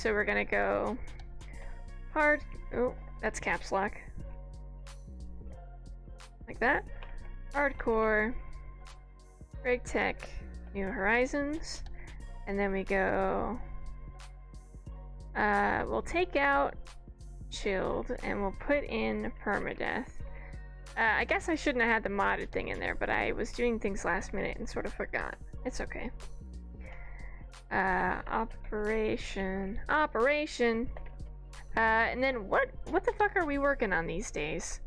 So we're gonna go hard. Oh, that's caps lock. Like that. Hardcore. Gregtech New Horizons. And then we go. We'll take out chilled and we'll put in permadeath. I guess I shouldn't have had the modded thing in there, but I was doing things last minute and sort of forgot. It's okay. Operation. And then what the fuck are we working on these days?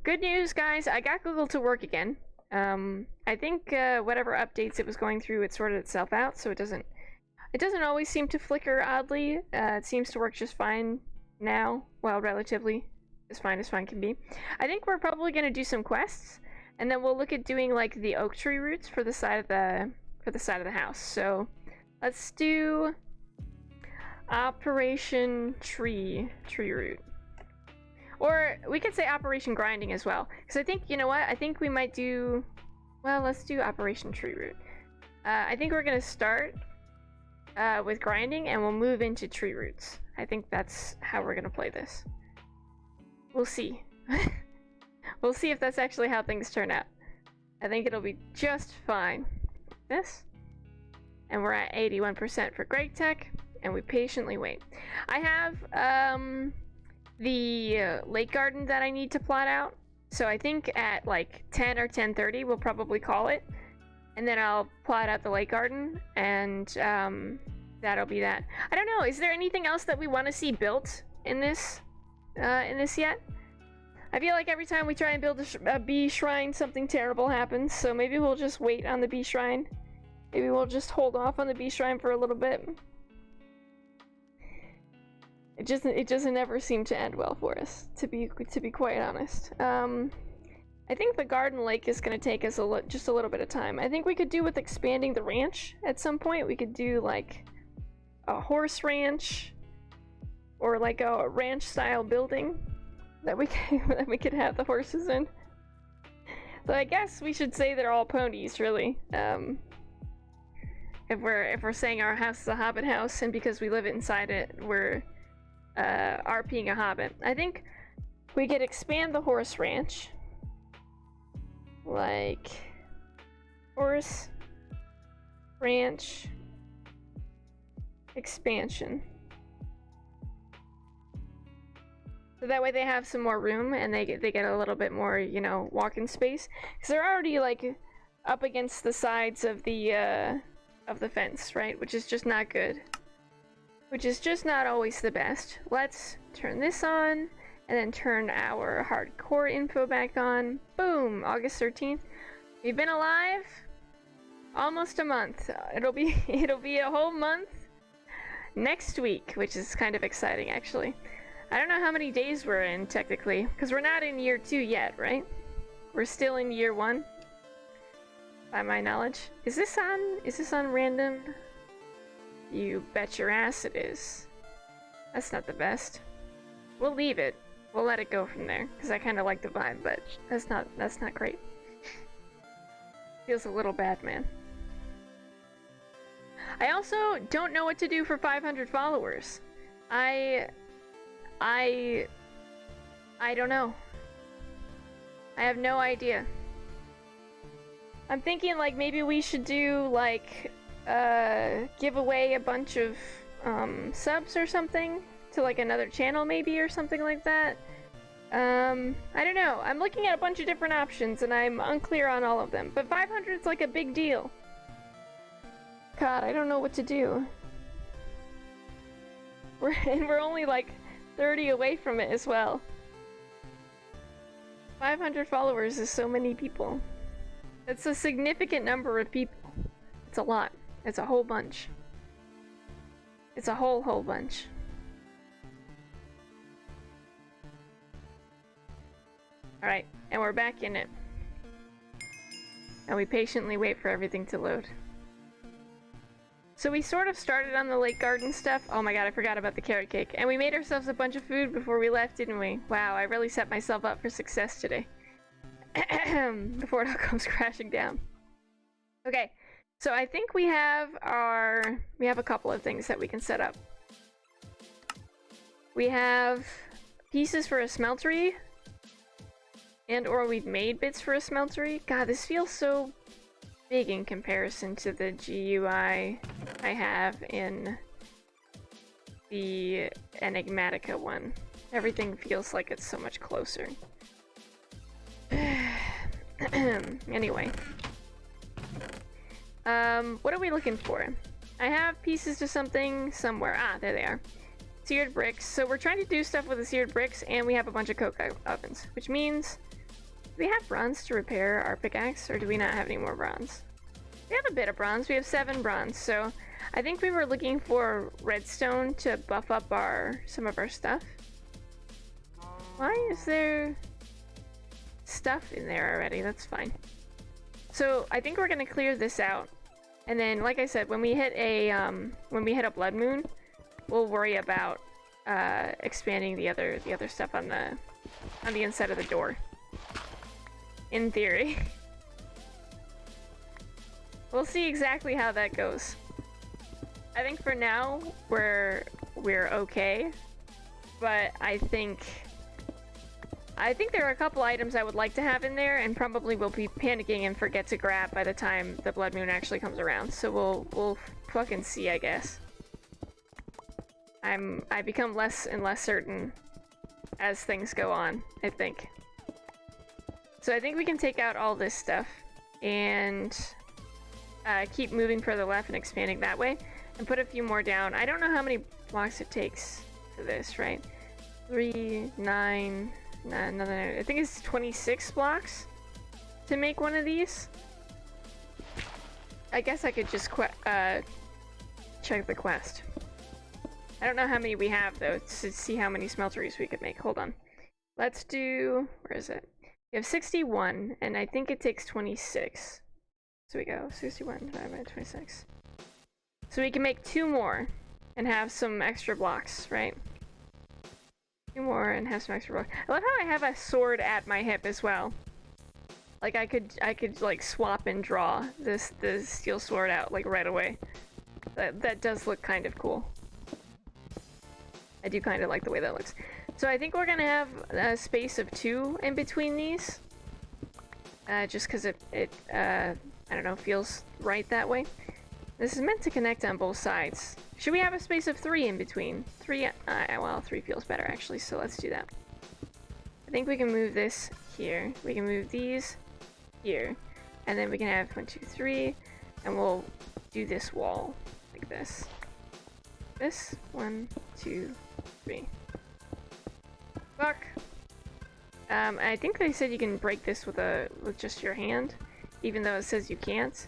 Good news, guys, I got Google to work again. I think whatever updates it was going through, it sorted itself out, so it doesn't always seem to flicker oddly. It seems to work just fine now, well, relatively as fine can be. I think we're probably gonna do some quests, and then we'll look at doing like the oak tree roots for the side of the house. So let's do Operation Tree Root. Or we could say Operation Grinding as well. Because I think, you know what? I think we might do... Well, let's do Operation Tree Root. I think we're going to start with grinding and we'll move into tree roots. I think that's how we're going to play this. We'll see. We'll see if that's actually how things turn out. I think it'll be just fine. This. And we're at 81% for Gregtech. And we patiently wait. I have the lake garden that I need to plot out. So I think at like 10 or 10:30 we'll probably call it. And then I'll plot out the lake garden and that'll be that. I don't know, is there anything else that we want to see built in this yet? I feel like every time we try and build a bee shrine, something terrible happens. So maybe we'll just wait on the bee shrine. Maybe we'll just hold off on the bee shrine for a little bit. It doesn't ever seem to end well for us, to be quite honest. I think the garden lake is going to take us just a little bit of time. I think we could do with expanding the ranch at some point. We could do like a horse ranch or like a ranch style building that we could have the horses in. So I guess we should say they're all ponies, really. If we're saying our house is a hobbit house, and because we live inside it, we're RPing a hobbit. I think we could expand the horse ranch. Like horse ranch expansion. So that way they have some more room and they get a little bit more, you know, walking space. Because they're already like up against the sides of the fence, right? Which is just not good. Which is just not always the best. Let's turn this on and then turn our hardcore info back on. Boom! August 13th. We've been alive almost a month. It'll be a whole month next week, which is kind of exciting actually. I don't know how many days we're in technically, because we're not in year 2 yet, right? We're still in year 1. By my knowledge. Is this on random? You bet your ass it is. That's not the best. We'll leave it. We'll let it go from there, because I kind of like the vibe, but that's not great. Feels a little bad, man. I also don't know what to do for 500 followers. I don't know. I have no idea. I'm thinking like maybe we should do like give away a bunch of subs or something to like another channel maybe or something like that. I don't know. I'm looking at a bunch of different options and I'm unclear on all of them. But 500 is like a big deal. God, I don't know what to do. We're only like 30 away from it as well. 500 followers is so many people. It's a significant number of people. It's a lot. It's a whole bunch. It's a whole bunch. Alright, and we're back in it. And we patiently wait for everything to load. So we sort of started on the lake garden stuff. Oh my god, I forgot about the carrot cake. And we made ourselves a bunch of food before we left, didn't we? Wow, I really set myself up for success today. Before it all comes crashing down. Okay, so I think we have a couple of things that we can set up. We have pieces for a smeltery. And or we've made bits for a smeltery. God, this feels so big in comparison to the GUI I have in the Enigmatica one. Everything feels like it's so much closer. Anyway. What are we looking for? I have pieces to something somewhere. Ah, there they are. Seared bricks. So we're trying to do stuff with the seared bricks, and we have a bunch of coke ovens, which means... Do we have bronze to repair our pickaxe, or do we not have any more bronze? We have a bit of bronze. We have 7 bronze, so I think we were looking for redstone to buff up some of our stuff. Why is there stuff in there already? That's fine. So I think we're gonna clear this out, and then, like I said, when we hit a blood moon, we'll worry about expanding the other stuff on the inside of the door. In theory. We'll see exactly how that goes. I think for now we're okay, but I think there are a couple items I would like to have in there, and probably will be panicking and forget to grab by the time the blood moon actually comes around. So we'll fucking see, I guess. I become less and less certain as things go on, I think. So I think we can take out all this stuff and keep moving further left and expanding that way, and put a few more down. I don't know how many blocks it takes for this, right? 3, 9, another. I think it's 26 blocks to make one of these. I guess I could just check the quest. I don't know how many we have though to see how many smelteries we could make. Hold on. Let's do. Where is it? We have 61, and I think it takes 26. So we go 61 divided by 26. So we can make 2 more and have some extra blocks, right? 2 more and have some extra blocks. I love how I have a sword at my hip as well. Like I could like swap and draw the steel sword out like right away. That does look kind of cool. I do kind of like the way that looks. So I think we're gonna have a space of 2 in between these. Just because it I don't know, feels right that way. This is meant to connect on both sides. Should we have a space of 3 in between? 3, well, 3 feels better actually, so let's do that. I think we can move this here. We can move these here. And then we can have 1, 2, 3, and we'll do this wall like this. This, 1, 2, 3. Fuck. I think they said you can break this with just your hand, even though it says you can't.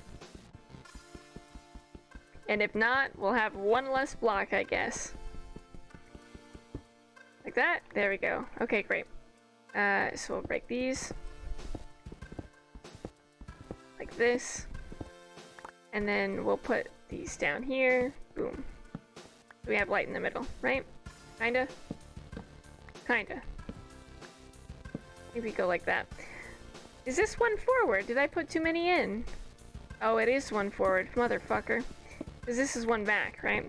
And if not, we'll have 1 less block, I guess. Like that? There we go. Okay, great. So we'll break these. Like this. And then we'll put these down here. Boom. We have light in the middle, right? Kinda? Kinda. Maybe go like that. Is this 1 forward? Did I put too many in? Oh, it is 1 forward, motherfucker. Because this is 1 back, right?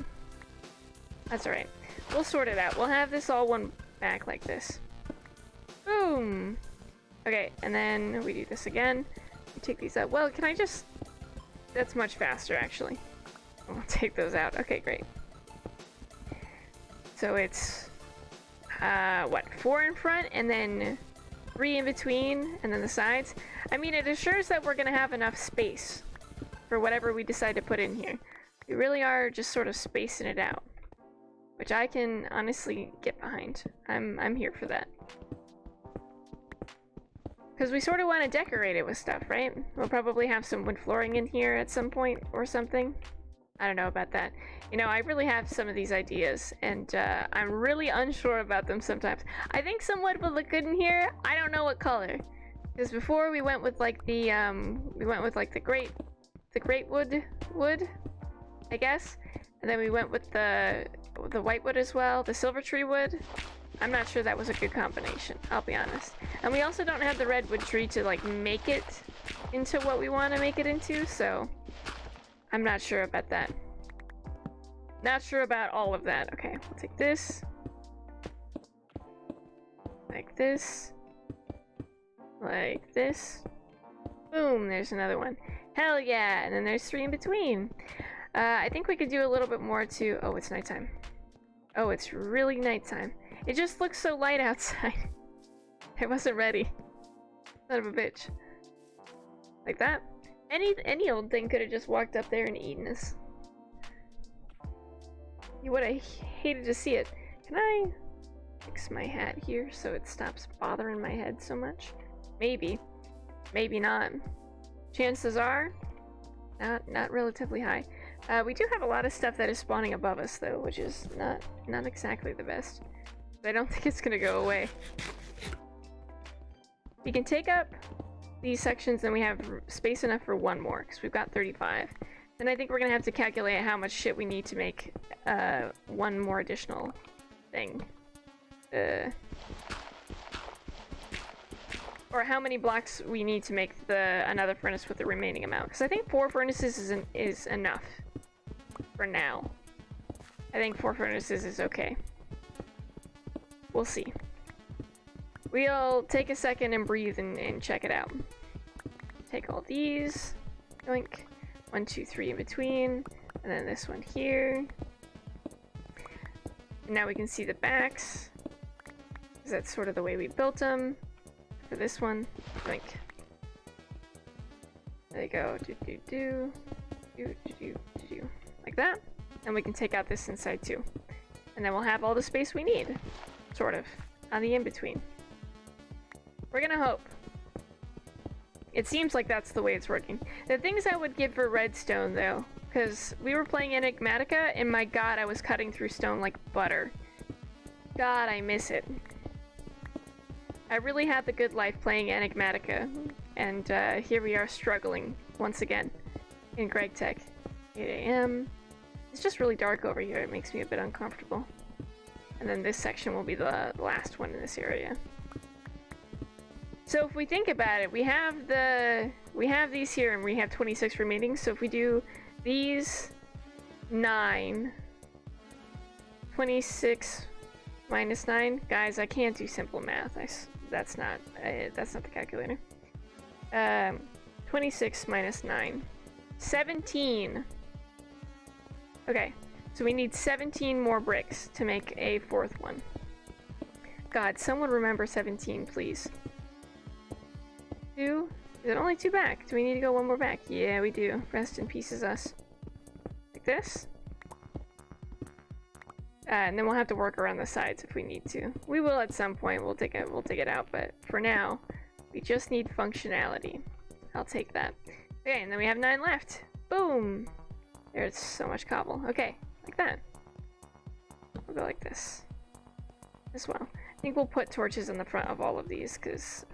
That's alright. We'll sort it out. We'll have this all 1 back like this. Boom! Okay, and then we do this again. We take these out. Well, can I just... That's much faster, actually. We'll take those out. Okay, great. So it's... what? 4 in front, and then 3 in between, and then the sides. I mean, it assures that we're gonna have enough space for whatever we decide to put in here. We really are just sort of spacing it out, which I can honestly get behind. I'm here for that. Because we sort of want to decorate it with stuff, right? We'll probably have some wood flooring in here at some point or something. I don't know about that. You know, I really have some of these ideas, and I'm really unsure about them sometimes. I think some wood would look good in here. I don't know what color. Because before we went with like the great wood, I guess. And then we went with the white wood as well, the silver tree wood. I'm not sure that was a good combination, I'll be honest. And we also don't have the redwood tree to like make it into what we want to make it into, so I'm not sure about that. Not sure about all of that. Okay, we'll take this. like this. Like this. Boom, there's another one. Hell yeah, and then there's 3 in between. I think we could do a little bit more to... Oh, it's nighttime. Oh, it's really nighttime. It just looks so light outside. I wasn't ready. Son of a bitch. Like that. Any old thing could have just walked up there and eaten us. You would have hated to see it. Can I fix my hat here so it stops bothering my head so much? Maybe. Maybe not. Chances are not relatively high. We do have a lot of stuff that is spawning above us though, which is not exactly the best. But I don't think it's gonna go away. We can take up these sections and we have space enough for 1 more because we've got 35. Then I think we're gonna have to calculate how much shit we need to make 1 more additional thing. Or how many blocks we need to make another furnace with the remaining amount. Because I think 4 furnaces is enough for now. I think 4 furnaces is okay. We'll see. We'll take a second and breathe and check it out. Take all these. Yoink. 1, 2, 3 in between. And then this one here. And now we can see the backs. Because that's sort of the way we built them. For this one, yoink. There you go. Do. Like that. And we can take out this inside too. And then we'll have all the space we need. Sort of. On the in-between. We're gonna hope. It seems like that's the way it's working. The things I would give for redstone though, because we were playing Enigmatica and my god, I was cutting through stone like butter. God, I miss it. I really had the good life playing Enigmatica, and here we are struggling once again in Gregtech. 8 AM. It's just really dark over here, it makes me a bit uncomfortable. And then this section will be the last one in this area. So if we think about it, we have these here and we have 26 remaining, so if we do these 9, 26 minus 9, guys, I can't do simple math. That's not the calculator. 26 minus 9. 17. Okay, so we need 17 more bricks to make a 4th one. God, someone remember 17, please. 2? Is it only 2 back? Do we need to go 1 more back? Yeah, we do. Rest in pieces, us. Like this. And then we'll have to work around the sides if we need to. We will at some point. We'll take it out, but for now, we just need functionality. I'll take that. Okay, and then we have 9 left. Boom! There's so much cobble. Okay, like that. We'll go like this as well. I think we'll put torches in the front of all of these because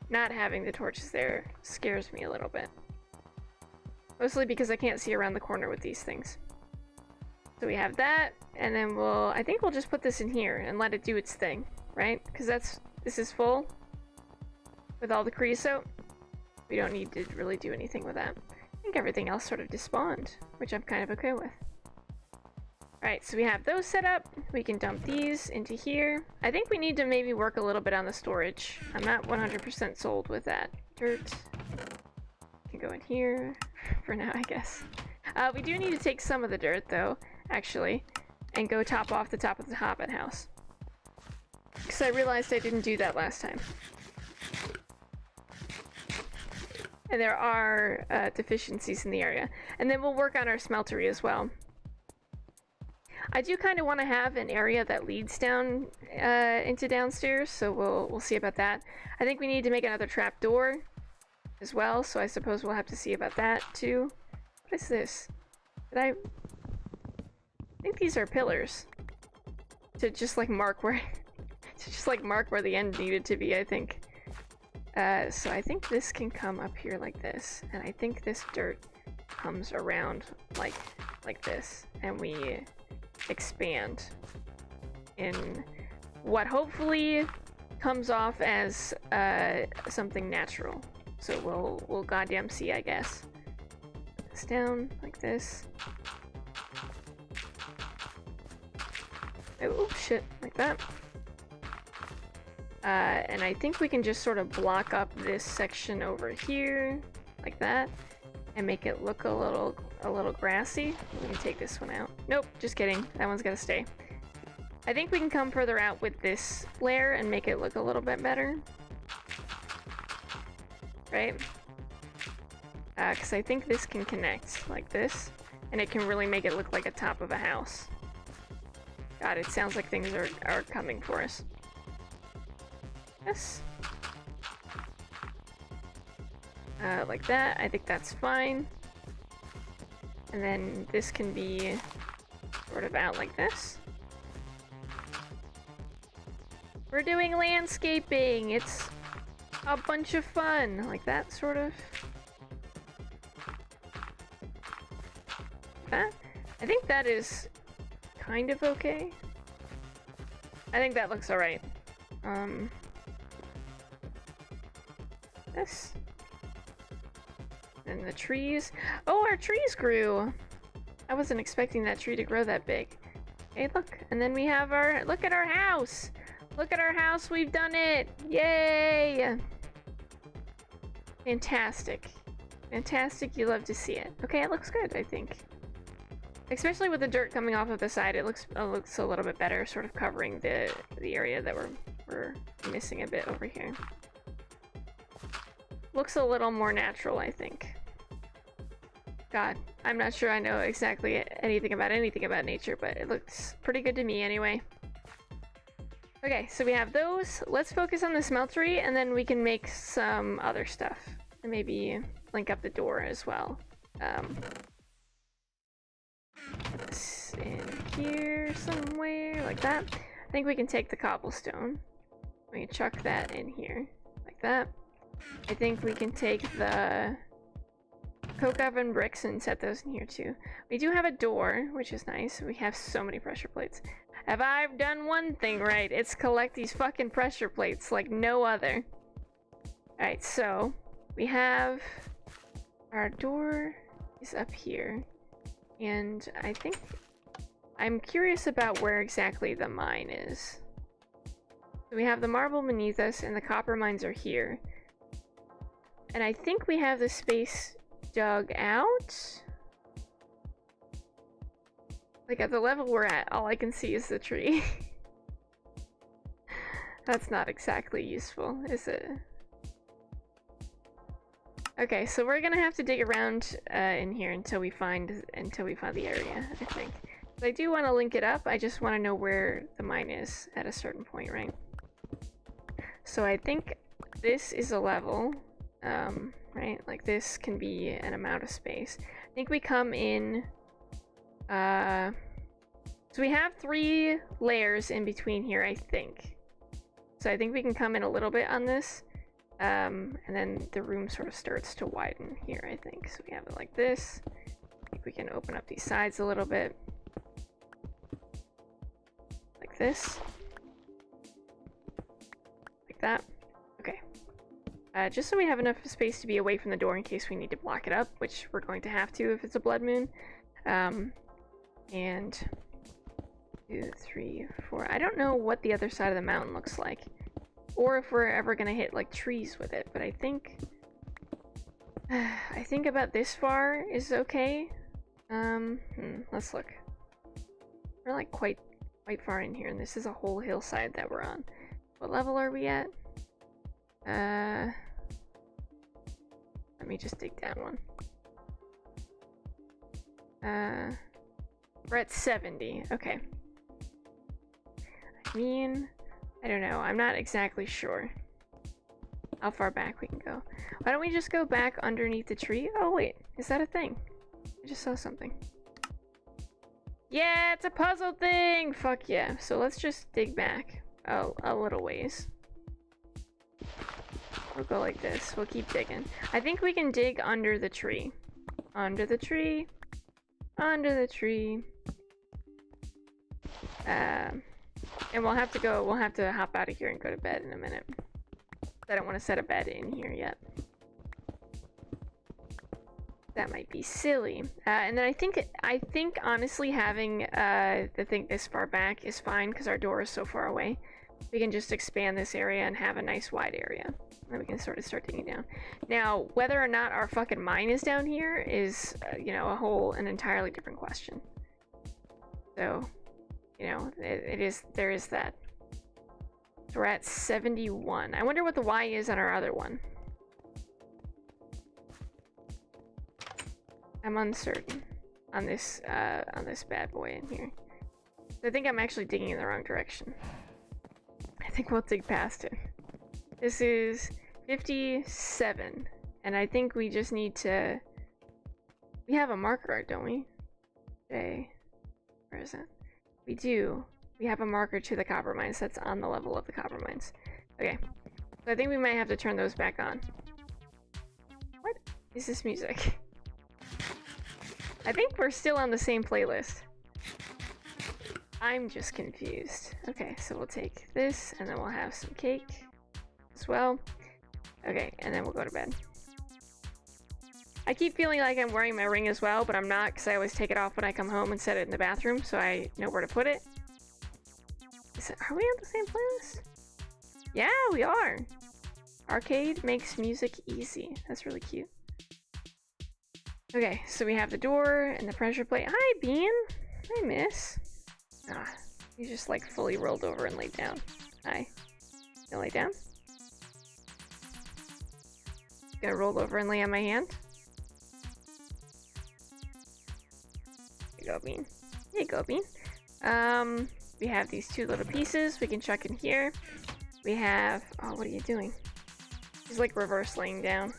not having the torches there scares me a little bit. Mostly because I can't see around the corner with these things. So we have that, and then I think we'll just put this in here and let it do its thing, right? Because this is full with all the creosote. We don't need to really do anything with that. I think everything else sort of despawned, which I'm kind of okay with. Alright, so we have those set up. We can dump these into here. I think we need to maybe work a little bit on the storage. I'm not 100% sold with that. Dirt can go in here for now, I guess. We do need to take some of the dirt, though, actually, and go top off the top of the Hobbit house. Because I realized I didn't do that last time. And there are deficiencies in the area. And then we'll work on our smeltery as well. I do kind of want to have an area that leads down into downstairs, so we'll see about that. I think we need to make another trap door as well, so I suppose we'll have to see about that too. What is this? I think these are pillars to just like mark where the end needed to be, I think. So I think this can come up here like this, and I think this dirt comes around like this, and we expand in what hopefully comes off as something natural. So we'll goddamn see, I guess. Put this down like this. Oh shit, like that. And I think we can just sort of block up this section over here, like that, and make it look a little grassy. We can take this one out. Nope, just kidding. That one's gotta stay. I think we can come further out with this layer and make it look a little bit better. Right? Because I think this can connect like this, and it can really make it look like a top of a house. God, it sounds like things are coming for us. Yes. Like that. I think that's fine. And then this can be sort of out like this. We're doing landscaping! It's a bunch of fun! Like that, sort of. That? I think that is kind of okay. I think that looks alright. This. And the trees. Oh, our trees grew! I wasn't expecting that tree to grow that big. Hey, look. And then we have our... Look at our house! Look at our house! We've done it! Yay! Fantastic. Fantastic. You love to see it. Okay, it looks good, I think. Especially with the dirt coming off of the side, it looks a little bit better, sort of covering the area that we're missing a bit over here. Looks a little more natural, I think. God, I'm not sure I know exactly anything about nature, but it looks pretty good to me anyway. Okay, so we have those. Let's focus on the smeltery, and then we can make some other stuff. And maybe link up the door as well. This in here somewhere, like that. I think we can take the cobblestone. We can chuck that in here, like that. I think we can take the coke oven bricks and set those in here too. We do have a door, which is nice. We have so many pressure plates. Have I done one thing right? It's collect these fucking pressure plates like no other. Alright, so we have our door is up here. And I think I'm curious about where exactly the mine is. So we have the marble beneath us and the copper mines are here. And I think we have the space dug out. Like at the level we're at, all I can see is the tree. That's not exactly useful, is it? Okay, so we're gonna have to dig around in here until we find the area, I think. But I do want to link it up. I just want to know where the mine is at a certain point, right? So I think this is a level, right? Like this can be an amount of space. I think we come in. So we have 3 layers in between here, I think. So I think we can come in a little bit on this. And then the room sort of starts to widen here, I think. So we have it like this. I think we can open up these sides a little bit. Like this. Like that. Okay. Just so we have enough space to be away from the door in case we need to block it up, which we're going to have to if it's a blood moon. And 2, 3, 4. I don't know what the other side of the mountain looks like. Or if we're ever gonna hit like trees with it, but I think about this far is okay. Let's look. We're like quite far in here, and this is a whole hillside that we're on. What level are we at? Let me just dig down one. We're at 70. Okay. I mean, I don't know. I'm not exactly sure how far back we can go. Why don't we just go back underneath the tree? Oh, wait. Is that a thing? I just saw something. Yeah, it's a puzzle thing! Fuck yeah. So let's just dig back a little ways. We'll go like this. We'll keep digging. I think we can dig under the tree. Under the tree. Under the tree. And we'll have to hop out of here and go to bed in a minute. I don't want to set a bed in here yet. That might be silly. And then I think honestly having the thing this far back is fine because our door is so far away. we can just expand this area and have a nice wide area. Then we can sort of start digging down. Now, whether or not our fucking mine is down here is, you know, an entirely different question. So, you know, there is that. So we're at 71. I wonder what the Y is on our other one. I'm uncertain on this bad boy in here. So I think I'm actually digging in the wrong direction. I think we'll dig past it. This is 57, and I think we just need to... We have a marker, don't we? Okay. Where is it? We do. We have a marker to the copper mines that's on the level of the copper mines. Okay. So I think we might have to turn those back on. What is this music? I think we're still on the same playlist. I'm just confused. Okay, so we'll take this, and then we'll have some cake as well. Okay, and then we'll go to bed. I keep feeling like I'm wearing my ring as well, but I'm not, because I always take it off when I come home and set it in the bathroom, so I know where to put it. Are we on the same playlist? Yeah, we are! Arcade makes music easy. That's really cute. Okay, so we have the door and the pressure plate. Hi, Bean! Hi, miss. Ah, you just like fully rolled over and laid down. Hi. Gonna lay down? Gonna roll over and lay on my hand? Here you go, Bean. Here you go, Bean. We have these two little pieces we can chuck in here. We have... Oh, what are you doing? He's like reverse laying down.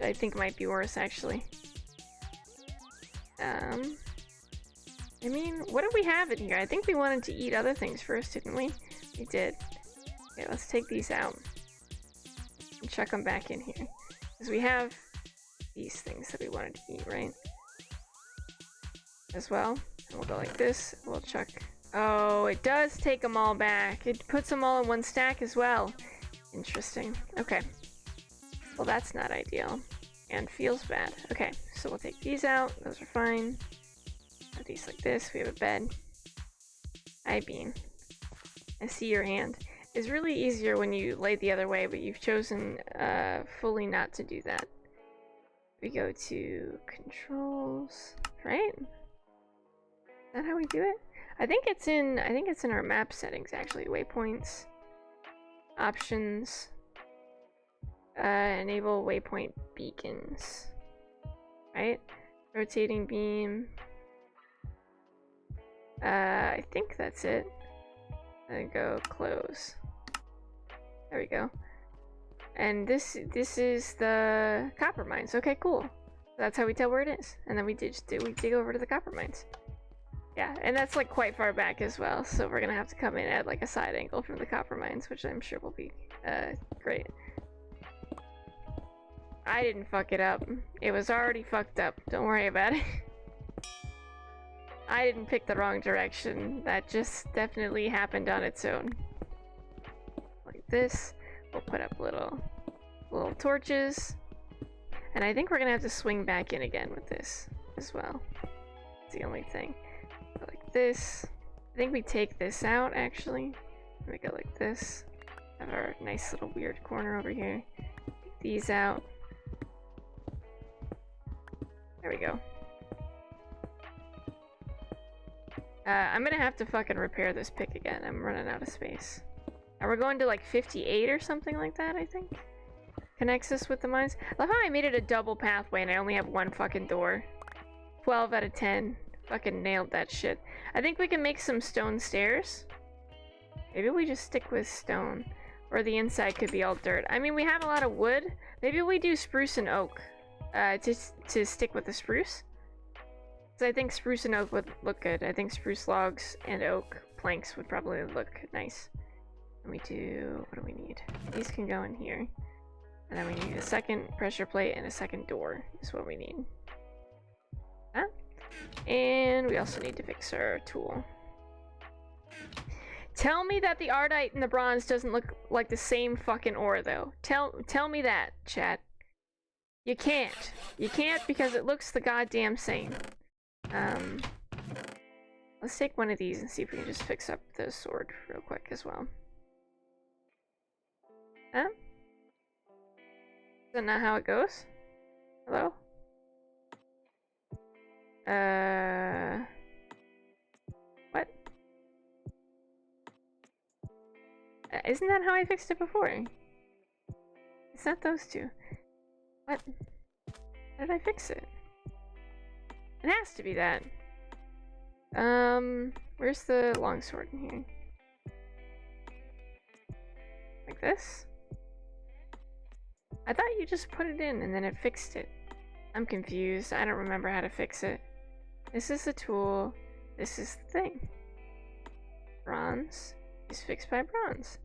I think might be worse, actually. I mean, what do we have in here? I think we wanted to eat other things first, didn't we? We did. Okay, let's take these out. And chuck them back in here. Because we have these things that we wanted to eat, right? As well. And we'll go like this. We'll chuck... Oh, it does take them all back. It puts them all in one stack as well. Interesting. Okay. Well, that's not ideal. And feels bad. Okay, so we'll take these out. Those are fine. Put these like this. We have a bed. Hi, Bean. I see your hand. It's really easier when you lay the other way, but you've chosen fully not to do that. We go to controls, right? Is that how we do it? I think it's in our map settings actually. Waypoints, options, enable waypoint beacons, right? Rotating beam. I think that's it. And go close. There we go. And this is the copper mines. Okay, cool. That's how we tell where it is. And then we dig over to the copper mines. Yeah, and that's like quite far back as well. So we're gonna have to come in at like a side angle from the copper mines, which I'm sure will be great. I didn't fuck it up. It was already fucked up. Don't worry about it. I didn't pick the wrong direction. That just definitely happened on its own. Like this. We'll put up little torches. And I think we're gonna have to swing back in again with this as well. It's the only thing. Go like this. I think we take this out actually. We go like this. Have our nice little weird corner over here. Take these out. There we go. I'm gonna have to fucking repair this pick again. I'm running out of space. And we're going to like 58 or something like that, I think. Connects us with the mines. I love how I made it a double pathway and I only have one fucking door. 12 out of 10. Fucking nailed that shit. I think we can make some stone stairs. Maybe we just stick with stone. Or the inside could be all dirt. I mean, we have a lot of wood. Maybe we do spruce and oak. To stick with the spruce. So I think spruce and oak would look good. I think spruce logs and oak planks would probably look nice. And we do... What do we need? These can go in here. And then we need a second pressure plate and a second door is what we need. Huh? And we also need to fix our tool. Tell me that the ardite and the bronze doesn't look like the same fucking ore though. Tell me that, chat. You can't. You can't because it looks the goddamn same. Let's take one of these and see if we can just fix up the sword real quick as well. Huh? Is that not how it goes? Hello? What? Isn't that how I fixed it before? It's not those two. What? How did I fix it? It has to be that. Where's the longsword in here? Like this? I thought you just put it in and then it fixed it. I'm confused. I don't remember how to fix it. This is the tool. This is the thing. Bronze is fixed by bronze.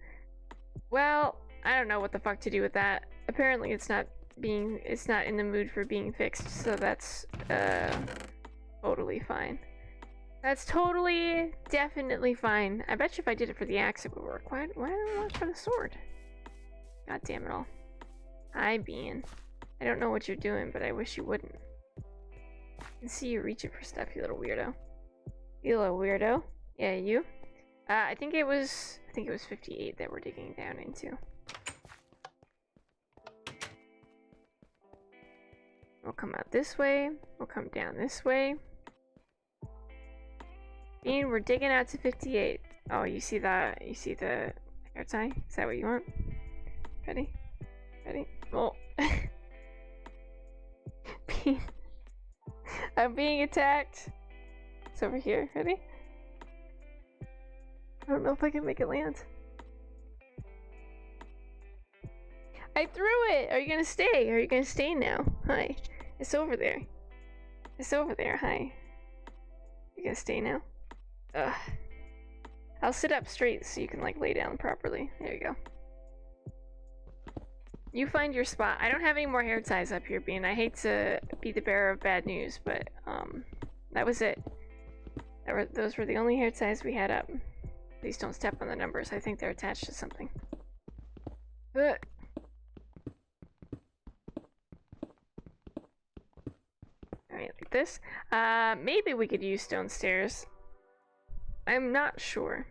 Well, I don't know what the fuck to do with that. Apparently it's not in the mood for being fixed, so that's totally fine. That's totally, definitely fine. I bet you if I did it for the axe it would work. Why don't I want it for the sword? God damn it all. Hi, Bean. I don't know what you're doing, but I wish you wouldn't. I can see you reaching for stuff, you little weirdo. You little weirdo. Yeah, you. I think it was 58 that we're digging down into. We'll come out this way. We'll come down this way. Bean, we're digging out to 58. Oh, you see that? You see the hair tie? Is that what you want? Ready? Ready? Oh. Bean. I'm being attacked. It's over here. Ready? I don't know if I can make it land. I threw it! Are you gonna stay? Are you gonna stay now? Hi. It's over there. It's over there. Hi. You gonna stay now? Ugh. I'll sit up straight so you can like lay down properly. There you go. You find your spot. I don't have any more hair ties up here, Bean. I hate to be the bearer of bad news, but that was it. Those were the only hair ties we had up. Please don't step on the numbers. I think they're attached to something. Ugh. Alright, like this. Maybe we could use stone stairs. I'm not sure.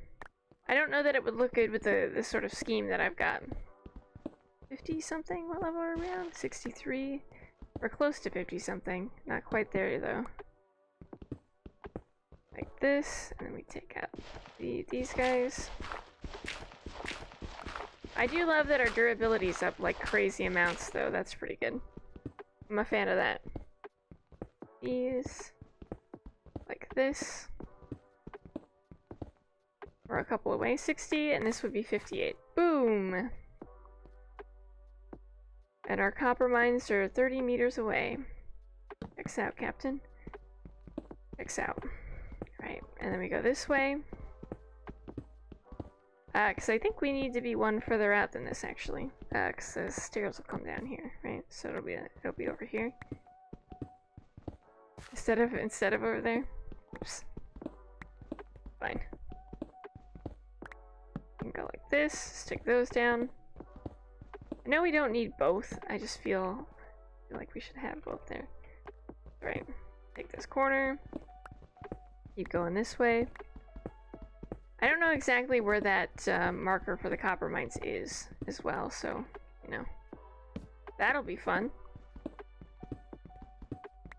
I don't know that it would look good with the sort of scheme that I've got. 50 something? What level are we on? 63? We're close to 50 something. Not quite there though. Like this, and then we take out these guys. I do love that our durability is up like crazy amounts though. That's pretty good. I'm a fan of that. These, like this. We're a couple away, 60, and this would be 58. Boom! And our copper mines are 30 meters away. Checks out, Captain. Checks out. Alright, and then we go this way. Because I think we need to be one further out than this, actually. Because the stairs will come down here, right? So it'll be over here. Instead of over there. Oops. Fine. We can go like this, stick those down. I know we don't need both, I just feel like we should have both there. Right, take this corner, keep going this way. I don't know exactly where that marker for the copper mines is as well, so, you know, that'll be fun.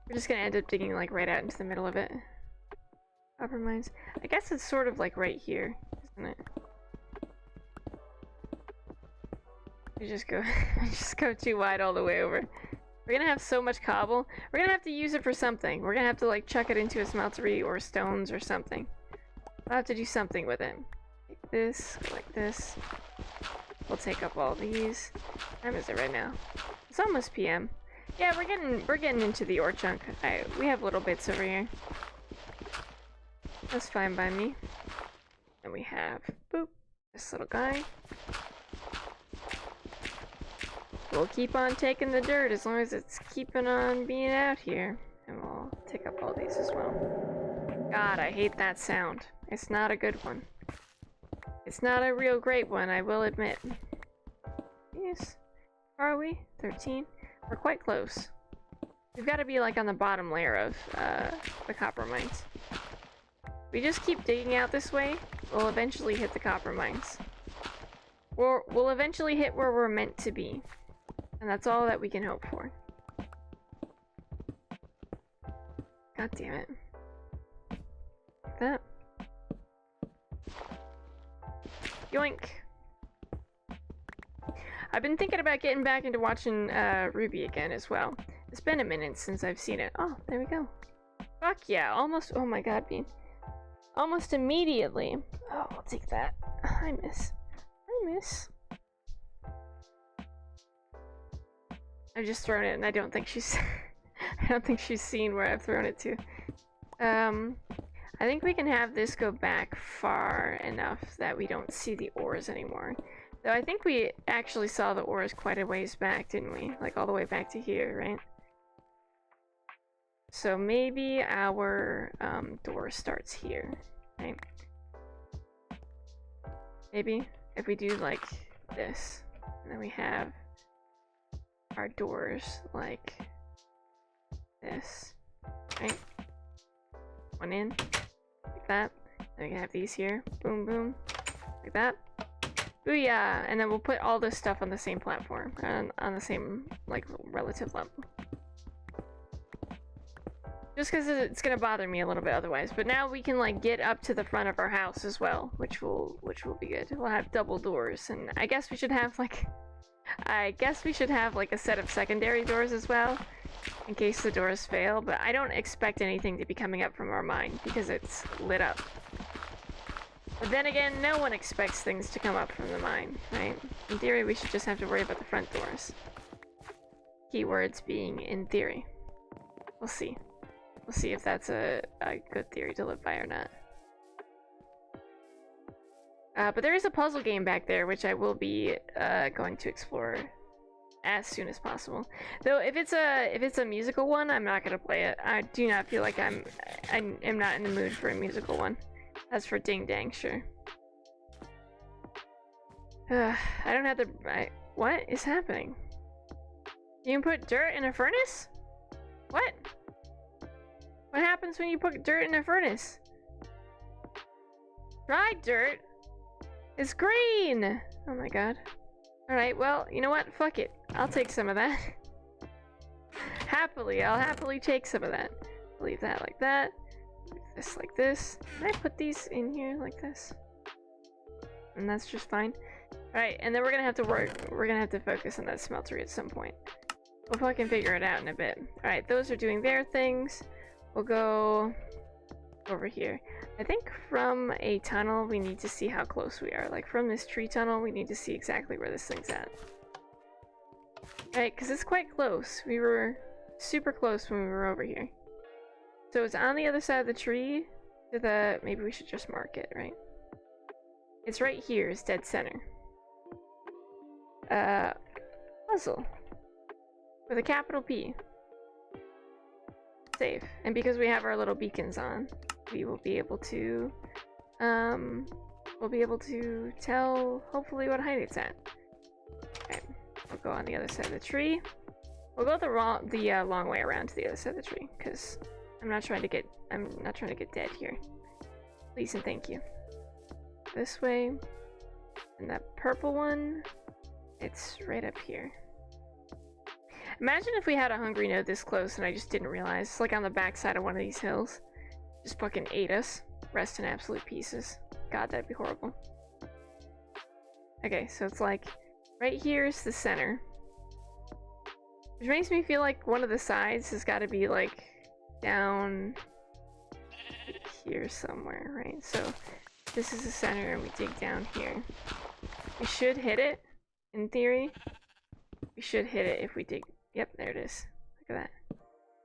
We're just gonna end up digging like right out into the middle of it. Copper mines. I guess it's sort of like right here, isn't it? We just go too wide all the way over. We're gonna have so much cobble. We're gonna have to use it for something. We're gonna have to like chuck it into a smeltery or stones or something. We'll have to do something with it. Like this, like this. We'll take up all these. What time is it right now? It's almost PM. Yeah, we're getting into the ore chunk. We have little bits over here. That's fine by me. And we have boop, this little guy. We'll keep on taking the dirt as long as it's keeping on being out here. And we'll take up all these as well. God, I hate that sound. It's not a good one. It's not a real great one, I will admit. Yes. Are we? 13? We're quite close. We've got to be like on the bottom layer of the copper mines. We just keep digging out this way, we'll eventually hit the copper mines. Or we'll eventually hit where we're meant to be. And that's all that we can hope for. God damn it. Like that. Yoink. I've been thinking about getting back into watching Ruby again as well. It's been a minute since I've seen it. Oh, there we go. Fuck yeah, almost. Oh my god, Bean. Almost immediately. Oh, I'll take that. I miss. I've just thrown it, and I don't think she's. I don't think she's seen where I've thrown it to. I think we can have this go back far enough that we don't see the ores anymore. Though I think we actually saw the ores quite a ways back, didn't we? Like all the way back to here, right? So maybe our door starts here, right? Maybe if we do like this, and then we have our doors like this, right? One in, like that. Then we can have these here, boom, boom, like that. Booyah! And then we'll put all this stuff on the same platform, on the same, like, relative level. Just because it's gonna bother me a little bit otherwise. But now we can, like, get up to the front of our house as well, which will be good. We'll have double doors, and I guess we should have, like, a set of secondary doors as well, in case the doors fail. But I don't expect anything to be coming up from our mine, because it's lit up. But then again, no one expects things to come up from the mine, right? In theory, we should just have to worry about the front doors. Keywords being in theory. We'll see. We'll see if that's a good theory to live by or not. But there is a puzzle game back there, which I will be going to explore as soon as possible. Though if it's a musical one, I'm not gonna play it. I do not feel like I am not in the mood for a musical one. As for Ding Dang, sure. I don't have the... what is happening? You can put dirt in a furnace? What? What happens when you put dirt in a furnace? Dry dirt? It's green! Oh my god. Alright, well, you know what? Fuck it. I'll take some of that. Happily, I'll happily take some of that. Leave that like that. This like this. Can I put these in here like this? And that's just fine. Alright, and then we're gonna have to focus on that smeltery at some point. We'll fucking figure it out in a bit. Alright, those are doing their things. We'll go over here. I think from a tunnel we need to see how close we are. Like from this tree tunnel we need to see exactly where this thing's at. Alright, because it's quite close. We were super close when we were over here. So it's on the other side of the tree to the... maybe we should just mark it, right? It's right here, it's dead center. Puzzle. With a capital P. Save. And because we have our little beacons on, we will be able to... we'll be able to tell, hopefully, what height it's at. Okay. We'll go on the other side of the tree. We'll go the long way around to the other side of the tree, because... I'm not trying to get dead here. Please and thank you. This way. And that purple one, it's right up here. Imagine if we had a hungry node this close and I just didn't realize. It's like on the backside of one of these hills. Just fucking ate us. Rest in absolute pieces. God, that'd be horrible. Okay, so it's like right here is the center. Which makes me feel like one of the sides has got to be like down here somewhere, right? So this is the center and we dig down here. We should hit it, in theory. We should hit it if we dig. Yep, there it is. Look at that.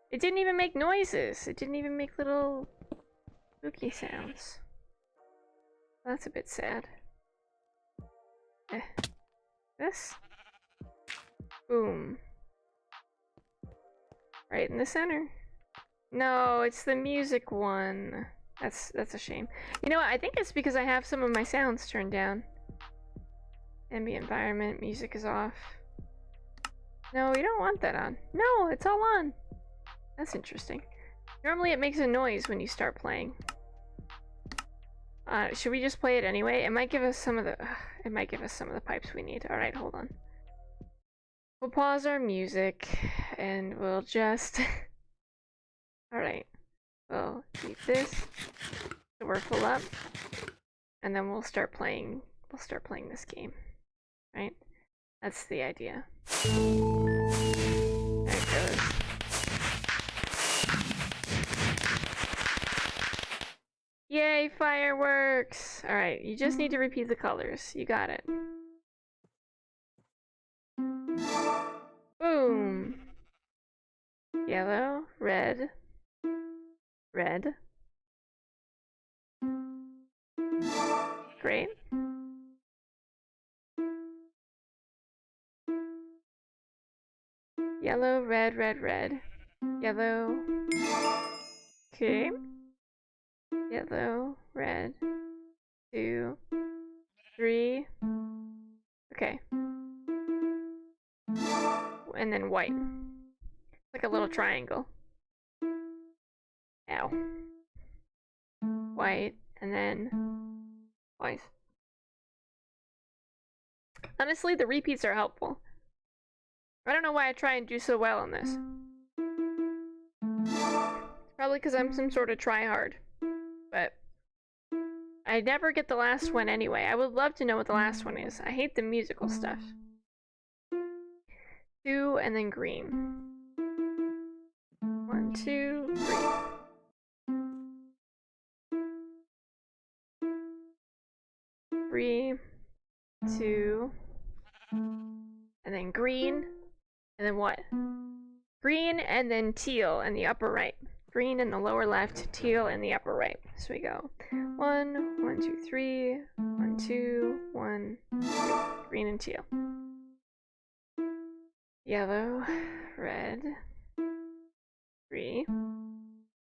It didn't even make noises. It didn't even make little spooky sounds. That's a bit sad. This? Boom. Right in the center. No, it's the music one. That's a shame. You know what? I think it's because I have some of my sounds turned down. Ambient environment, music is off. No, we don't want that on. No, it's all on. That's interesting. Normally it makes a noise when you start playing. Should we just play it anyway? It might give us some of the it might give us some of the pipes we need. All right, hold on. We'll pause our music and we'll just all right. We'll keep this so we're full up, and then we'll start playing. We'll start playing this game, right? That's the idea. There it goes. Yay, fireworks! Alright, you just need to repeat the colors. You got it. Boom! Yellow, red, red. Great. Yellow, red, red, red. Yellow. Okay. Yellow, red. 2, 3. Okay. And then white. Like a little triangle. Ow. White, and then twice. Honestly, the repeats are helpful. I don't know why I try and do so well on this. It's probably because I'm some sort of tryhard. But I never get the last one anyway. I would love to know what the last one is. I hate the musical stuff. 2 and then green. 1, 2, 3. 3, 2, and then green, and then what? Green and then teal in the upper right. Green in the lower left, teal in the upper right. So we go 1, 1, 2, 3, 1, 2, 1, 2. Green and teal. Yellow, red, 3,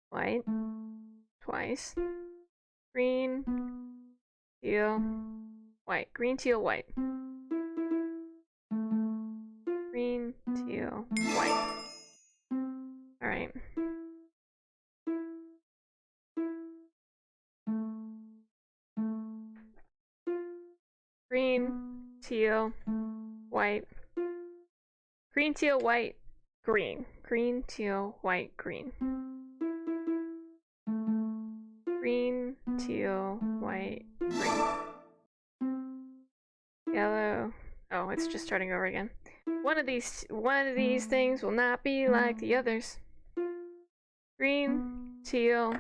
white, twice, green, teal, white, green, teal, white. Green, teal, white. Alright. Green, teal, white. Green, teal, white, green. Green, teal, white, green. Green, teal, white, green. Yellow. Oh, it's just starting over again. One of these things will not be like the others. Green, teal,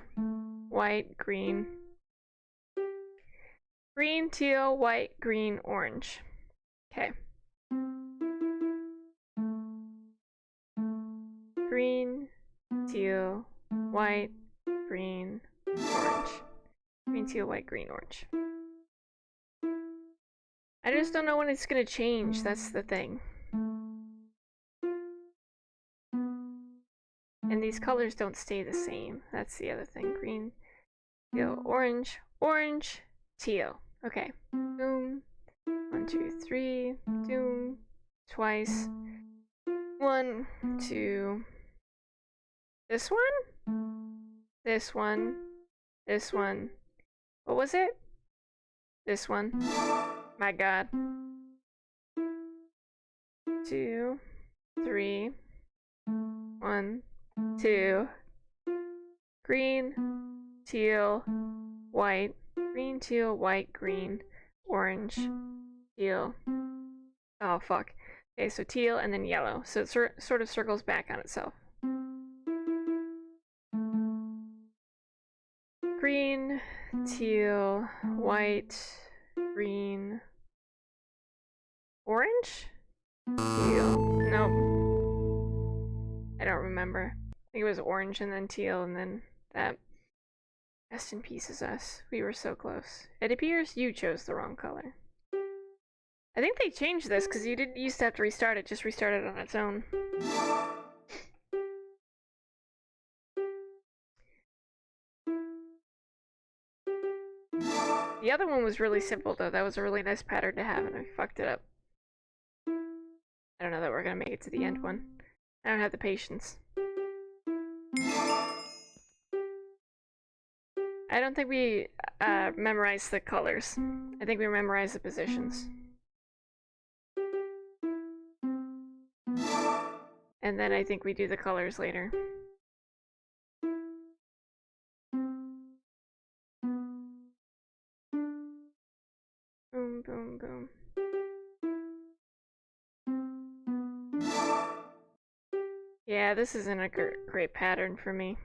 white, green. Green, teal, white, green, orange. Okay. Green, teal, white, green, orange. Green, teal, white, green, orange. I just don't know when it's gonna change, that's the thing. And these colors don't stay the same. That's the other thing. Green, teal, orange, orange, teal. Okay. Boom. 1, 2, 3. Doom. Twice. 1, 2. This one? This one. This one. What was it? This one. My god. 2, 3. 1, 2. Green, teal, white. Green, teal, white, green, orange, teal. Oh, fuck. Okay, so teal and then yellow. So it sort of circles back on itself. Green, teal, white, green, orange? Teal. Nope. I don't remember. I think it was orange and then teal and then that. Rest in peace is us. We were so close. It appears you chose the wrong color. I think they changed this because you didn't used to have to restart it, just restarted on its own. The other one was really simple though. That was a really nice pattern to have and I fucked it up. I don't know that we're gonna make it to the end one. I don't have the patience. I don't think we memorize the colors. I think we memorize the positions. And then I think we do the colors later. Boom, boom, boom. Yeah, this isn't a great pattern for me.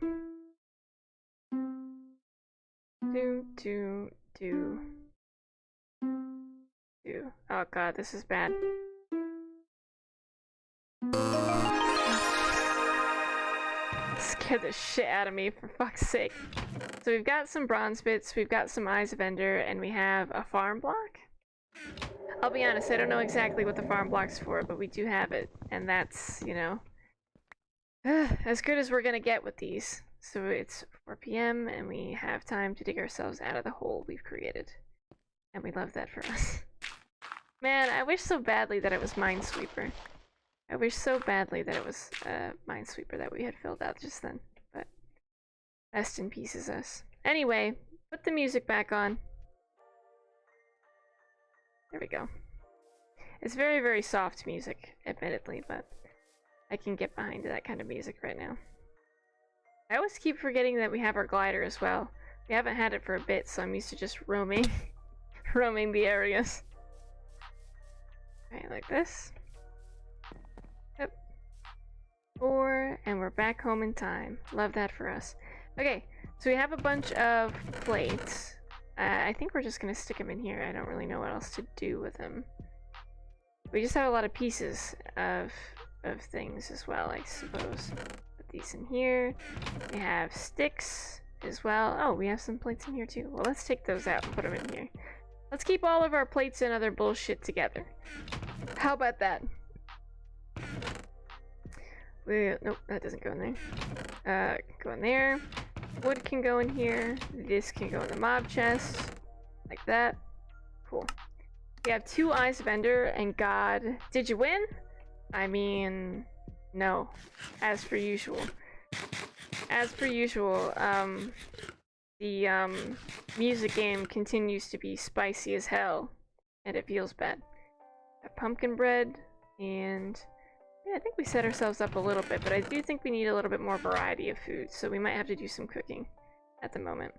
Do, do, do. Do. Oh god, this is bad. Scared the shit out of me, for fuck's sake. So we've got some bronze bits, we've got some Eyes of Ender, and we have a farm block. I'll be honest, I don't know exactly what the farm block's for, but we do have it. And that's, you know, as good as we're gonna get with these. So it's 4 p.m. and we have time to dig ourselves out of the hole we've created. And we love that for us. Man, I wish so badly that it was Minesweeper. I wish so badly that it was Minesweeper that we had filled out just then. But rest in pieces us. Anyway, put the music back on. There we go. It's very, very soft music, admittedly, but I can get behind that kind of music right now. I always keep forgetting that we have our glider as well. We haven't had it for a bit, so I'm used to just roaming the areas. Right, like this. Yep. 4, and we're back home in time. Love that for us. Okay, so we have a bunch of plates. I think we're just gonna stick them in here. I don't really know what else to do with them. We just have a lot of pieces of things as well, I suppose. Put these in here. We have sticks as well. Oh, we have some plates in here too. Well, let's take those out and put them in here. Let's keep all of our plates and other bullshit together. How about that? Nope, that doesn't go in there. Go in there. Wood can go in here. This can go in the mob chest. Like that. Cool. We have 2 Eyes of Ender, and God, did you win? I mean, no. As per usual. As per usual, the music game continues to be spicy as hell, and it feels bad. A pumpkin bread, and yeah, I think we set ourselves up a little bit, but I do think we need a little bit more variety of food, so we might have to do some cooking at the moment.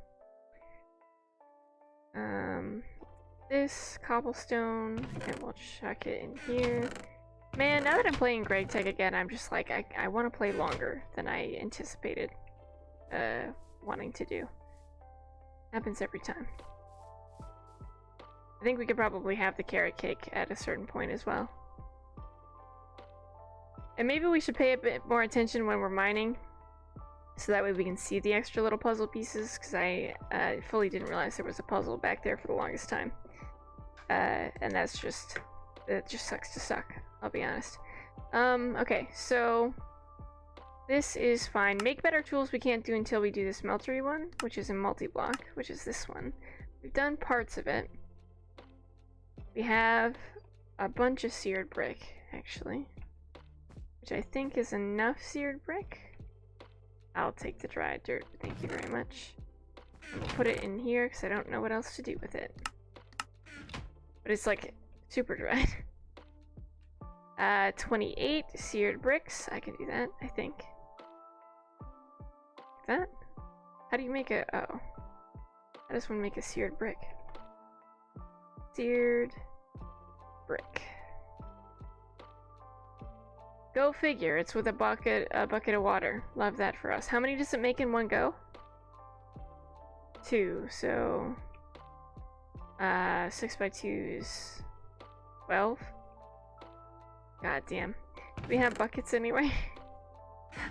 This cobblestone, and we'll chuck it in here. Man, now that I'm playing Gregtech again, I'm just like, I want to play longer than I anticipated wanting to do. Happens every time. I think we could probably have the carrot cake at a certain point as well. And maybe we should pay a bit more attention when we're mining, so that way we can see the extra little puzzle pieces, because I fully didn't realize there was a puzzle back there for the longest time. And that's just, it just sucks to suck, I'll be honest. Okay, so this is fine. Make better tools we can't do until we do this smeltery one, which is a multi-block, which is this one. We've done parts of it. We have a bunch of seared brick, actually, which I think is enough seared brick. I'll take the dried dirt, thank you very much. And we'll put it in here because I don't know what else to do with it. But it's like super dried. 28 seared bricks. I can do that, I think. Like that? How do you make a... oh. I just want to make a seared brick. Seared brick. Go figure, it's with a bucket of water. Love that for us. How many does it make in one go? 2, so 6 by 2 is 12. God damn. Do we have buckets anyway?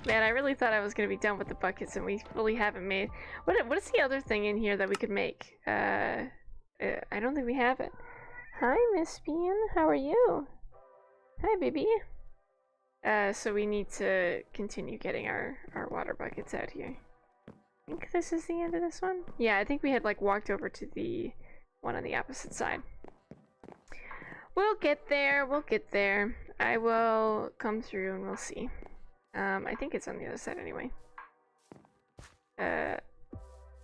Man, I really thought I was gonna be done with the buckets, and we fully haven't made. What is the other thing in here that we could make? I don't think we have it. Hi, Miss Bean. How are you? Hi, baby. So we need to continue getting our water buckets out here. I think this is the end of this one. Yeah, I think we had like walked over to the one on the opposite side. We'll get there. We'll get there. I will come through and we'll see. I think it's on the other side anyway.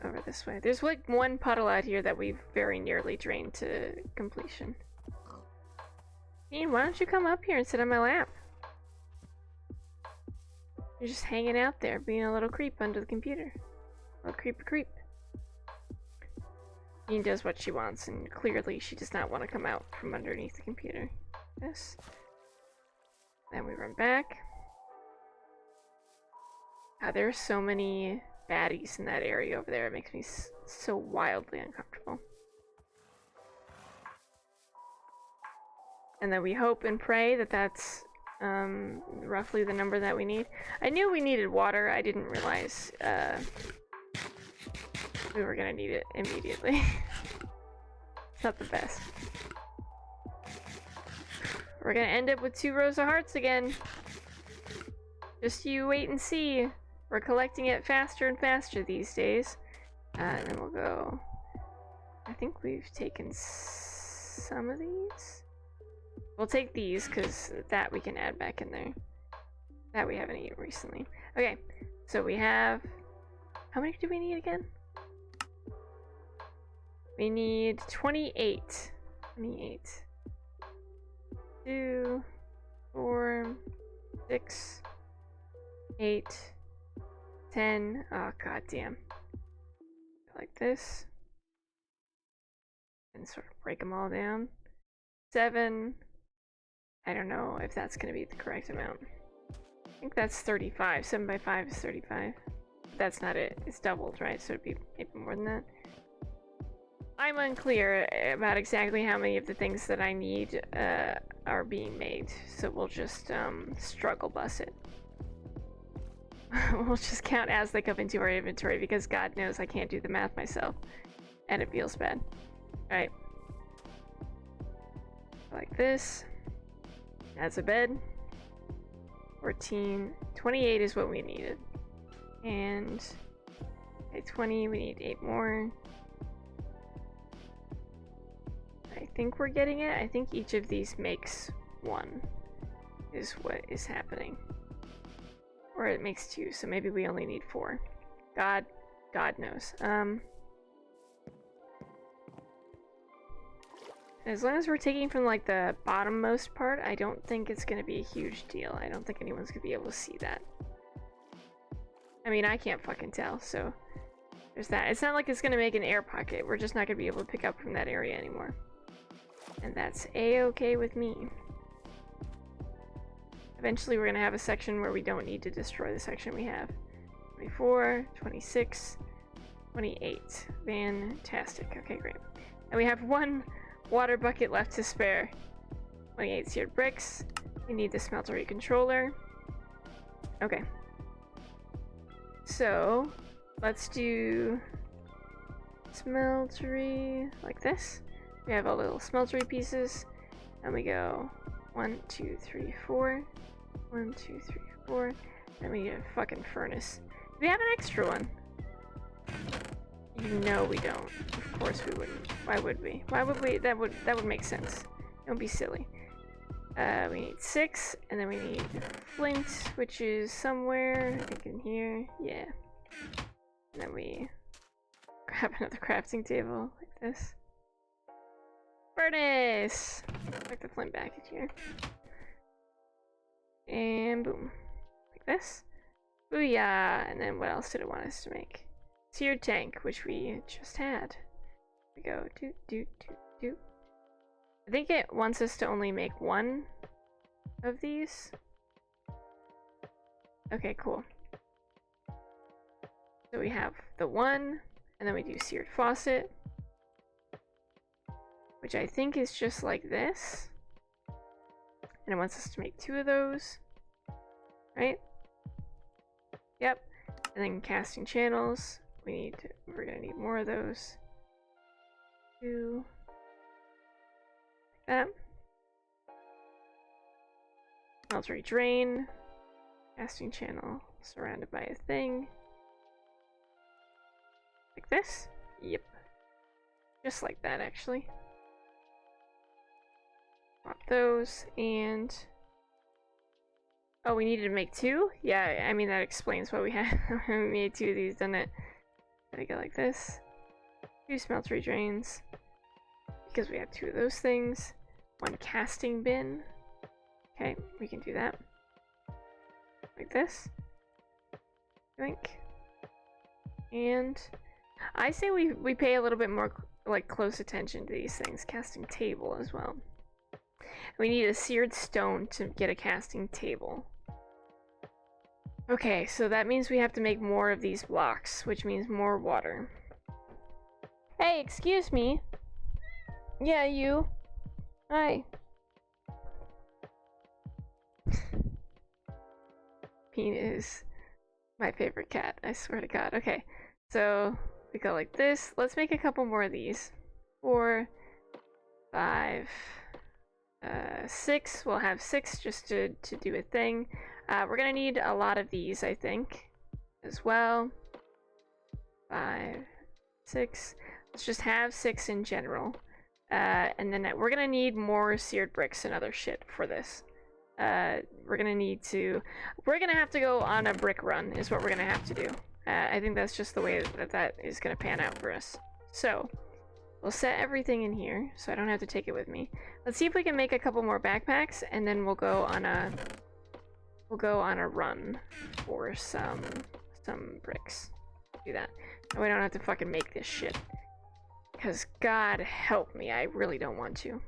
over this way. There's like one puddle out here that we've very nearly drained to completion. Ian, why don't you come up here and sit on my lap? You're just hanging out there, being a little creep under the computer. A little creep. Ian does what she wants, and clearly she does not want to come out from underneath the computer. This. Then we run back. God, there are so many baddies in that area over there. It makes me so wildly uncomfortable. And then we hope and pray that that's roughly the number that we need. I knew we needed water. I didn't realize we were gonna need it immediately. It's not the best. We're gonna end up with 2 rows of hearts again. Just you wait and see. We're collecting it faster and faster these days. And then we'll go... I think we've taken some of these. We'll take these, because that we can add back in there. That we haven't eaten recently. Okay, so we have... How many do we need again? We need 28. 28. 2, 4, 6, 8, 10. Oh, goddamn. Like this. And sort of break them all down. 7. I don't know if that's going to be the correct amount. I think that's 35. 7 by 5 is 35. But that's not it. It's doubled, right? So it'd be maybe more than that. I'm unclear about exactly how many of the things that I need are being made. So we'll just struggle bus it. We'll just count as they come into our inventory because God knows I can't do the math myself. And it feels bad. Alright. Like this. That's a bed. 14. 28 is what we needed. And okay, 20, we need 8 more. I think we're getting it. I think each of these makes 1 is what is happening. Or it makes 2, so maybe we only need 4. God knows. As long as we're taking from like the bottommost part, I don't think it's gonna be a huge deal. I don't think anyone's gonna be able to see that. I mean, I can't fucking tell, so there's that. It's not like it's gonna make an air pocket. We're just not gonna be able to pick up from that area anymore. And that's a-okay with me. Eventually we're gonna have a section where we don't need to destroy the section we have. 24, 26, 28. Fantastic. Okay, great. And we have 1 water bucket left to spare. 28 seared bricks. We need the smeltery controller. Okay. So, let's do smeltery like this. We have all the little smeltery pieces. And we go 1, 2, 3, 4. 1, 2, 3, 4. And we need a fucking furnace. Do we have an extra one? You know we don't. Of course we wouldn't. Why would we? Why would we? That would make sense. Don't be silly. We need 6, and then we need flint, which is somewhere, I think in here. Yeah. And then we grab another crafting table like this. Furnace! Put the flint back in here. And boom. Like this. Booyah! And then what else did it want us to make? Seared tank, which we just had. We go do. I think it wants us to only make 1 of these. Okay, cool. So we have the 1, and then we do seared faucet, which I think is just like this. And it wants us to make 2 of those, right? Yep. And then casting channels. We're gonna need more of those. 2. Like that. Smeltery drain. Casting channel surrounded by a thing. Like this? Yep. Just like that, actually. Pop those, and... Oh, we needed to make 2? Yeah, I mean, that explains why we had we made 2 of these, doesn't it? Gonna go like this. 2 smeltery drains. Because we have 2 of those things. 1 casting bin. Okay, we can do that. Like this. Think. And I say we pay a little bit more like close attention to these things. Casting table as well. We need a seared stone to get a casting table. Okay, so that means we have to make more of these blocks, which means more water. Hey, excuse me. Yeah, you. Hi. Bean is my favorite cat, I swear to God. Okay, so we go like this. Let's make a couple more of these. 4, 5, 6. We'll have 6 just to do a thing. We're gonna need a lot of these, I think, as well. 5, 6. Let's just have 6 in general. And then we're gonna need more seared bricks and other shit for this. We're gonna have to go on a brick run is what we're gonna have to do. I think that's just the way that is gonna pan out for us. So we'll set everything in here so I don't have to take it with me. Let's see if we can make a couple more backpacks, and then we'll go on a run for some bricks. Do that. And we don't have to fucking make this shit. Because God help me, I really don't want to.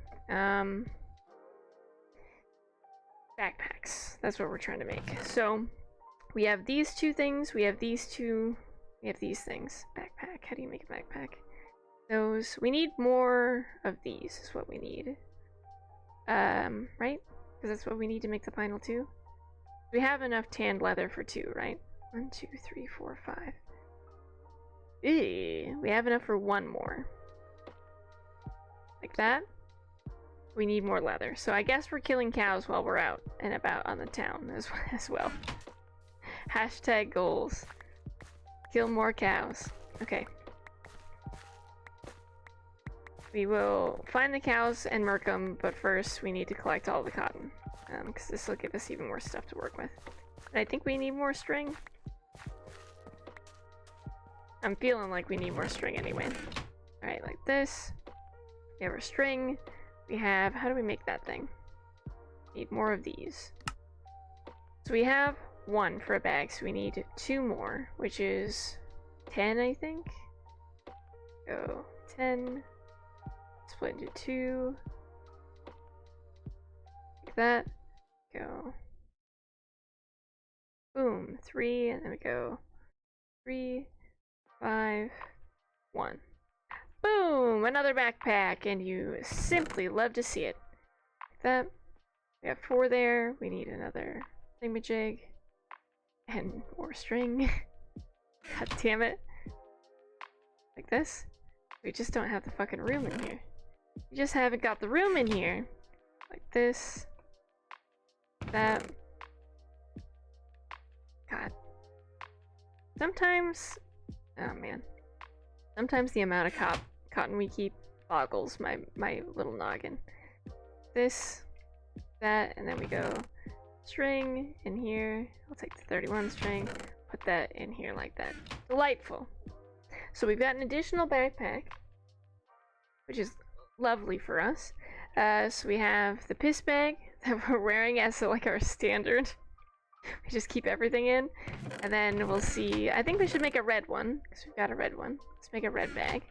Backpacks. That's what we're trying to make. So we have these 2 things. We have these 2. We have these things. Backpack. How do you make a backpack? Those. We need more of these is what we need. Right? Because that's what we need to make the final 2. We have enough tanned leather for 2, right? 1, 2, 3, 4, 5. Ew. We have enough for 1 more. Like that. We need more leather. So I guess we're killing cows while we're out and about on the town as well. Hashtag goals. Kill more cows. Okay. We will find the cows and murk them, but first we need to collect all the cotton. Because this will give us even more stuff to work with. And I think we need more string. I'm feeling like we need more string anyway. Alright, like this. We have our string. We have, how do we make that thing? Need more of these. So we have 1 for a bag, so we need 2 more, which is 10, I think. Go 10. Split into 2. Like that. Go. Boom. 3, and then we go 3, 5, 1. Boom! Another backpack, and you simply love to see it. Like that. We have 4 there. We need another thingamajig. And more string. God damn it. Like this. We just don't have the fucking room in here. We just haven't got the room in here. Like this. That. God. Sometimes... Oh man. Sometimes the amount of cotton we keep boggles my little noggin. This, that, and then we go string in here. I'll take the 31 string, put that in here like that. Delightful. So we've got an additional backpack, which is lovely for us. So we have the piss bag that we're wearing as like our standard. We just keep everything in, and then we'll see. I think we should make a red one because we've got a red one. Let's make a red bag,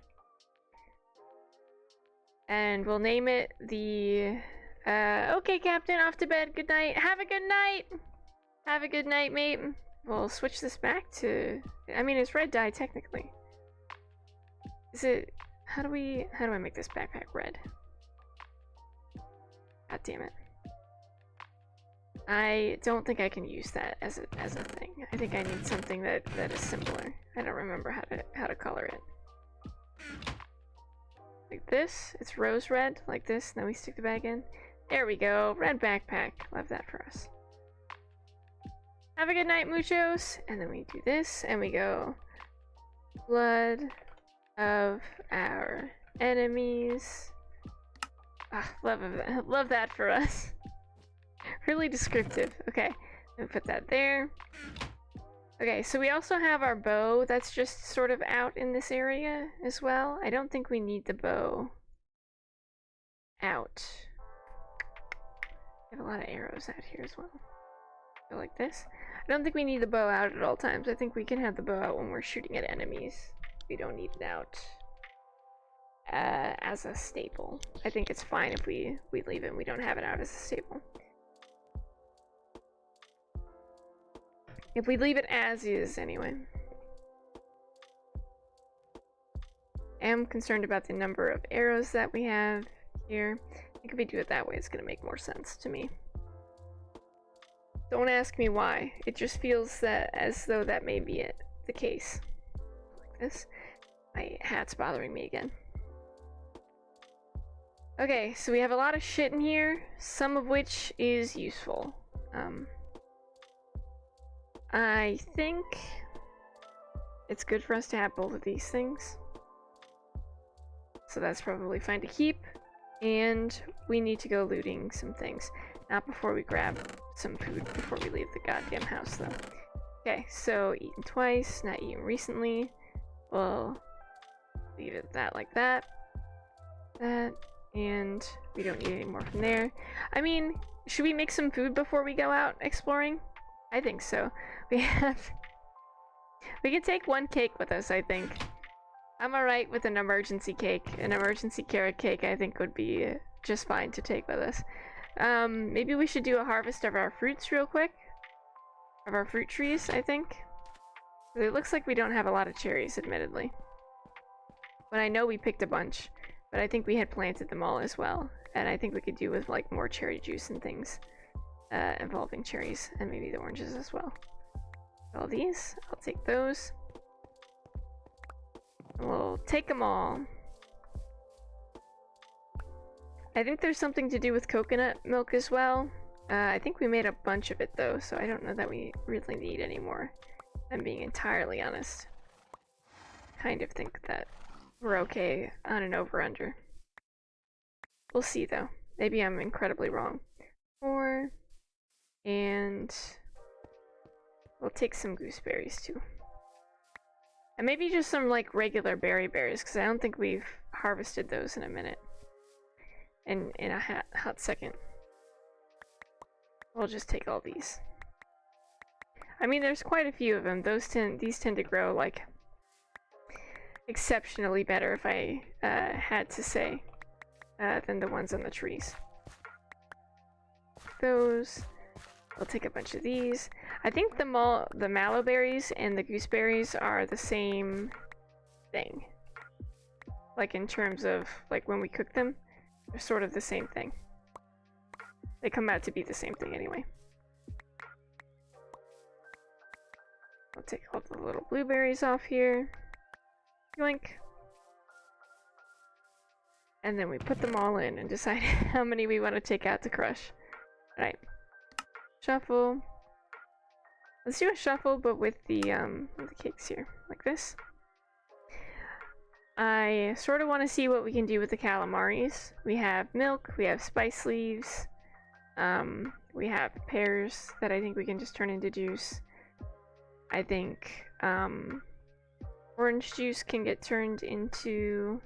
and we'll name it the okay, Captain, off to bed. Good night. Have a good night. Have a good night, mate. We'll switch this back to, I mean, it's red dye technically. Is it, how do I make this backpack red? God damn it. I don't think I can use that as a thing. I think I need something that is simpler. I don't remember how to color it. Like this, it's rose red, like this, and then we stick the bag in. There we go, red backpack. Love that for us. Have a good night, muchos. And then we do this, and we go blood of our enemies. Ah, love that for us. Really descriptive. Okay, we put that there. Okay, so we also have our bow that's just sort of out in this area as well. I don't think we need the bow out. We have a lot of arrows out here as well. Go like this. I don't think we need the bow out at all times. I think we can have the bow out when we're shooting at enemies. We don't need it out as a staple. I think it's fine if we leave it and we don't have it out as a staple. If we leave it as is, anyway. I am concerned about the number of arrows that we have here. I think if we do it that way, it's going to make more sense to me. Don't ask me why. It just feels that as though that may be the case. Like this. My hat's bothering me again. Okay, so we have a lot of shit in here, some of which is useful. I think it's good for us to have both of these things. So that's probably fine to keep. And we need to go looting some things. Not before we grab some food before we leave the goddamn house, though. Okay, so eaten twice, not eaten recently. We'll leave it that like that. That. And we don't need any more from there. I mean, should we make some food before we go out exploring? I think so. We can take one cake with us, I think. I'm alright with an emergency cake. An emergency carrot cake, I think, would be just fine to take with us. Maybe we should do a harvest of our fruits real quick. Of our fruit trees, I think. It looks like we don't have a lot of cherries, admittedly. But I know we picked a bunch. But I think we had planted them all as well. And I think we could do with, like, more cherry juice and things. Involving cherries. And maybe the oranges as well. All these. I'll take those. We'll take them all. I think there's something to do with coconut milk as well. I think we made a bunch of it though, so I don't know that we really need any more. I'm being entirely honest. Kind of think that we're okay on an over-under. We'll see though. Maybe I'm incredibly wrong. 4. And we'll take some gooseberries too. And maybe just some like regular berries, because I don't think we've harvested those in a minute. In a hot second. We'll just take all these. I mean, there's quite a few of them. These tend to grow like exceptionally better, if I had to say, than the ones on the trees. Those. We'll take a bunch of these. I think the mallow berries and the gooseberries are the same thing. Like in terms of like when we cook them, they're sort of the same thing. They come out to be the same thing anyway. I'll take all the little blueberries off here. Yoink. And then we put them all in and decide how many we want to take out to crush. Alright. Shuffle. Let's do a shuffle, but with the cakes here, like this. I sort of want to see what we can do with the calamaris. We have milk, we have spice leaves, we have pears that I think we can just turn into juice. I think orange juice can get turned into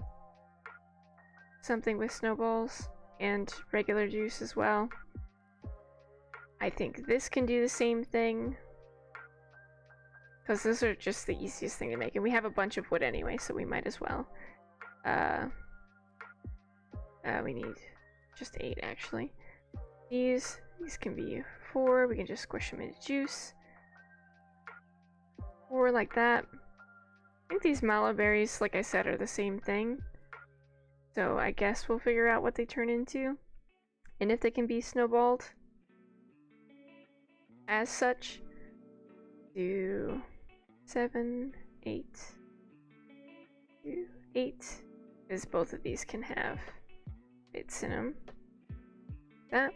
something with snowballs, and regular juice as well. I think this can do the same thing, because those are just the easiest thing to make, and we have a bunch of wood anyway, so we might as well. We need just 8 actually. These can be 4, we can just squish them into juice. 4 like that. I think these mallow berries, like I said, are the same thing. So I guess we'll figure out what they turn into, and if they can be snowballed as such. Do 7, 8, 2, 8, because both of these can have bits in them. That.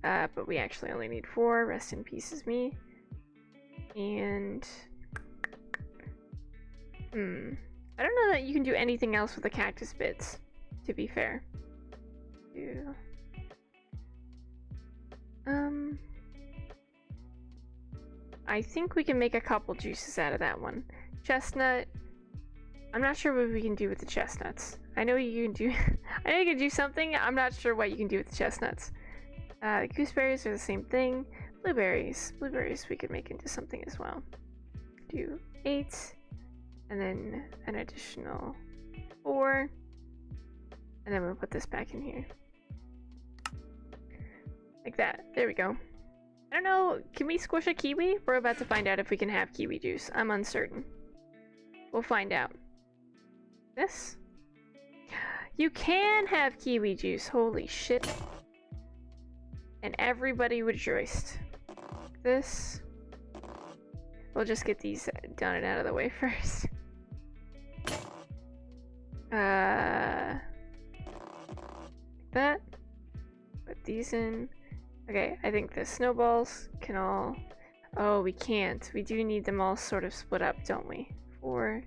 But we actually only need 4. Rest in peace is me. And I don't know that you can do anything else with the cactus bits, to be fair. I think we can make a couple juices out of that one. Chestnut. I'm not sure what we can do with the chestnuts. I know you can do I know you can do something. I'm not sure what you can do with the chestnuts. The gooseberries are the same thing. Blueberries. Blueberries we could make into something as well. Do 8 and then an additional 4. And then we'll put this back in here. Like that. There we go. I don't know, can we squish a kiwi? We're about to find out if we can have kiwi juice. I'm uncertain. We'll find out. This? You can have kiwi juice. Holy shit. And everybody rejoiced. This. We'll just get these done and out of the way first. Like that. Put these in. Okay, I think the snowballs can all... Oh, we can't. We do need them all sort of split up, don't we? 4.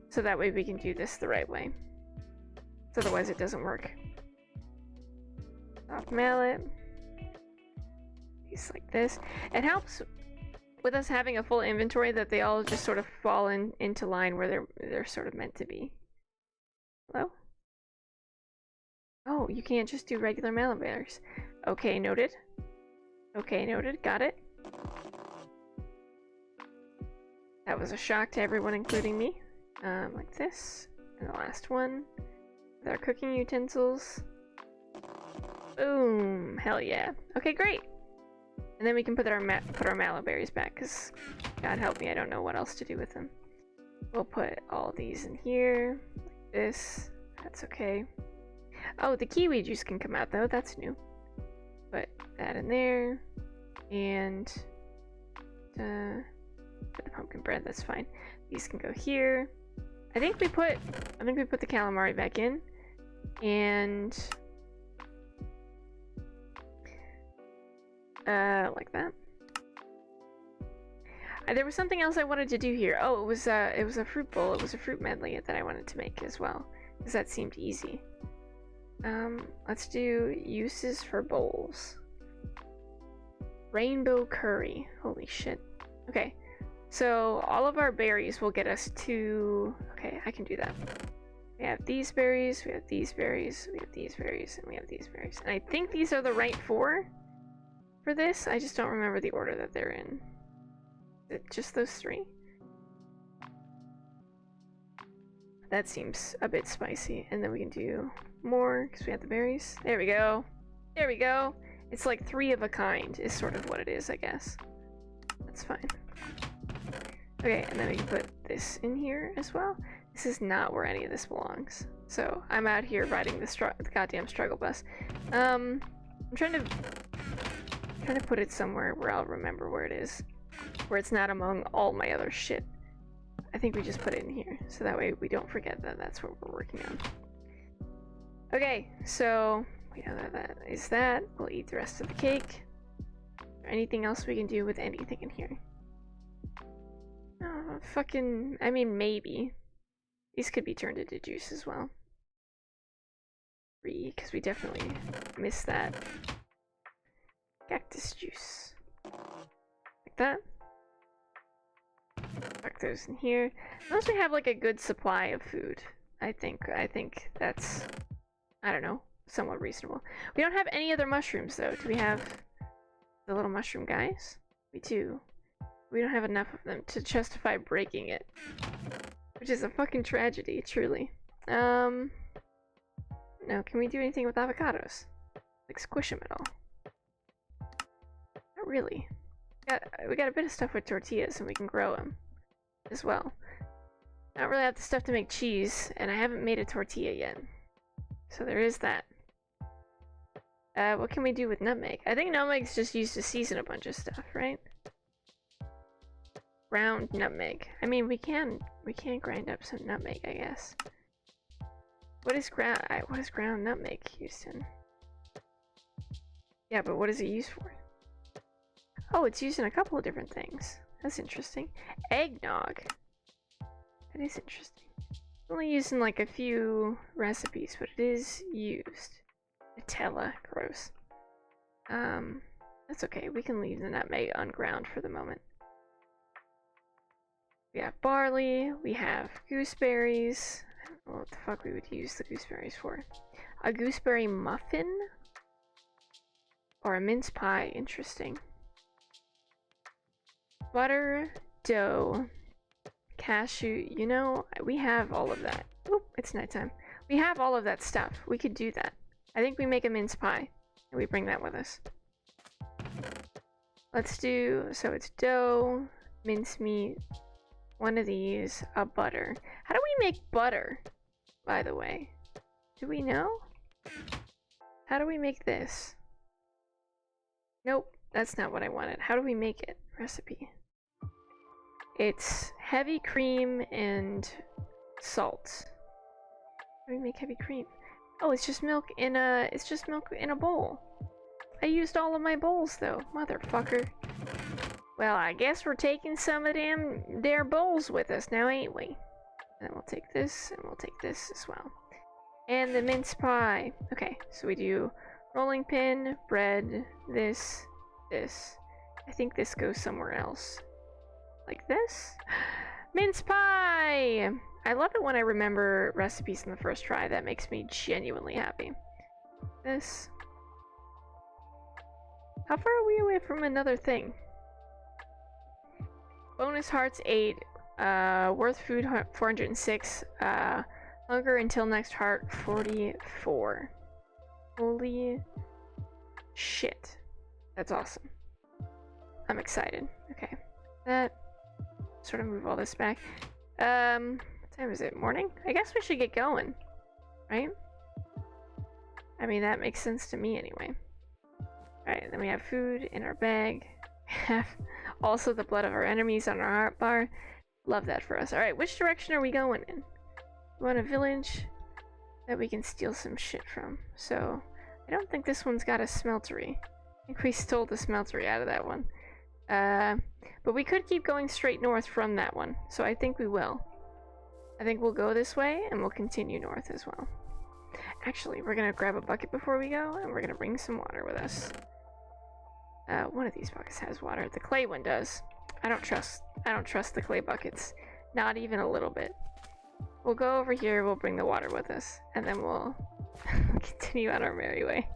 So that way we can do this the right way. So otherwise it doesn't work. Soft mallet. These like this. It helps with us having a full inventory that they all just sort of fall into line where they're sort of meant to be. Hello? Oh, you can't just do regular mallet bears. Okay, noted. Okay, noted. Got it. That was a shock to everyone, including me. Like this. And the last one. With our cooking utensils. Boom! Hell yeah. Okay, great! And then we can put our mallet berries back, because God help me, I don't know what else to do with them. We'll put all these in here. Like this. That's okay. Oh, the kiwi juice can come out, though. That's new. Put that in there. And... the pumpkin bread, that's fine. These can go here. I think we put the calamari back in. And... like that. There was something else I wanted to do here. Oh, it was a fruit bowl. It was a fruit medley that I wanted to make as well, because that seemed easy. Let's do uses for bowls. Rainbow curry. Holy shit. Okay, so all of our berries will get us to... Okay, I can do that. We have these berries, we have these berries, we have these berries, and we have these berries. And I think these are the right 4 for this. I just don't remember the order that they're in. Is it just those 3? That seems a bit spicy. And then we can do more, because we have the berries. There we go. There we go. It's like 3 of a kind is sort of what it is, I guess. That's fine. Okay, and then we can put this in here as well. This is not where any of this belongs. So I'm out here riding the goddamn struggle bus. I'm trying to put it somewhere where I'll remember where it is. Where it's not among all my other shit. I think we just put it in here. So that way we don't forget that that's what we're working on. Okay, so we know that is that. We'll eat the rest of the cake. Is there anything else we can do with anything in here? Fucking... I mean, maybe. These could be turned into juice as well. 3, because we definitely missed that. Cactus juice. Like that. Tuck those in here. Unless we have like a good supply of food. I think that's... I don't know. Somewhat reasonable. We don't have any other mushrooms though. Do we have the little mushroom guys? We do. We don't have enough of them to justify breaking it. Which is a fucking tragedy, truly. No, can we do anything with avocados? Like squish them at all? Not really. We got a bit of stuff with tortillas and we can grow them as well. I don't really have the stuff to make cheese, and I haven't made a tortilla yet. So there is that. What can we do with nutmeg? I think nutmeg's just used to season a bunch of stuff, right? Ground nutmeg. I mean, we can grind up some nutmeg, I guess. What is ground nutmeg used in? Yeah, but what is it used for? Oh, it's used in a couple of different things. That's interesting. Eggnog. That is interesting. Only used in like a few recipes, but it is used. Nutella, gross. That's okay. We can leave the nutmeg unground for the moment. We have barley. We have gooseberries. I don't know what the fuck we would use the gooseberries for. A gooseberry muffin? Or a mince pie. Interesting. Butter, dough, cashew. You know, we have all of that. Oop, it's nighttime. We have all of that stuff. We could do that. I think we make a mince pie. And we bring that with us. Let's do, so it's dough, mincemeat, one of these, a butter. How do we make butter, by the way? Do we know? How do we make this? Nope, that's not what I wanted. How do we make it? Recipe. It's heavy cream and salt. How do we make heavy cream? Oh, it's just milk in a bowl. I used all of my bowls though, motherfucker. Well, I guess we're taking some of their bowls with us now, ain't we? And then we'll take this, and we'll take this as well. And the mince pie. Okay, so we do rolling pin, bread, this. I think this goes somewhere else. Like this? Mince pie! I love it when I remember recipes in the first try. That makes me genuinely happy. This. How far are we away from another thing? Bonus hearts 8. Worth food 406. Hunger until next heart 44. Holy shit. That's awesome. I'm excited. Okay. That. Sort of move all this back. What time is it? Morning? I guess we should get going. Right? I mean, that makes sense to me anyway. Alright, then we have food in our bag. We have also the blood of our enemies on our heart bar. Love that for us. Alright, which direction are we going in? We want a village that we can steal some shit from. So, I don't think this one's got a smeltery. I think we stole the smeltery out of that one. But we could keep going straight north from that one. So I think we will. I think we'll go this way and we'll continue north as well. Actually, we're gonna grab a bucket before we go and we're gonna bring some water with us. One of these buckets has water. The clay one does. I don't trust the clay buckets. Not even a little bit. We'll go over here, we'll bring the water with us, and then we'll continue on our merry way.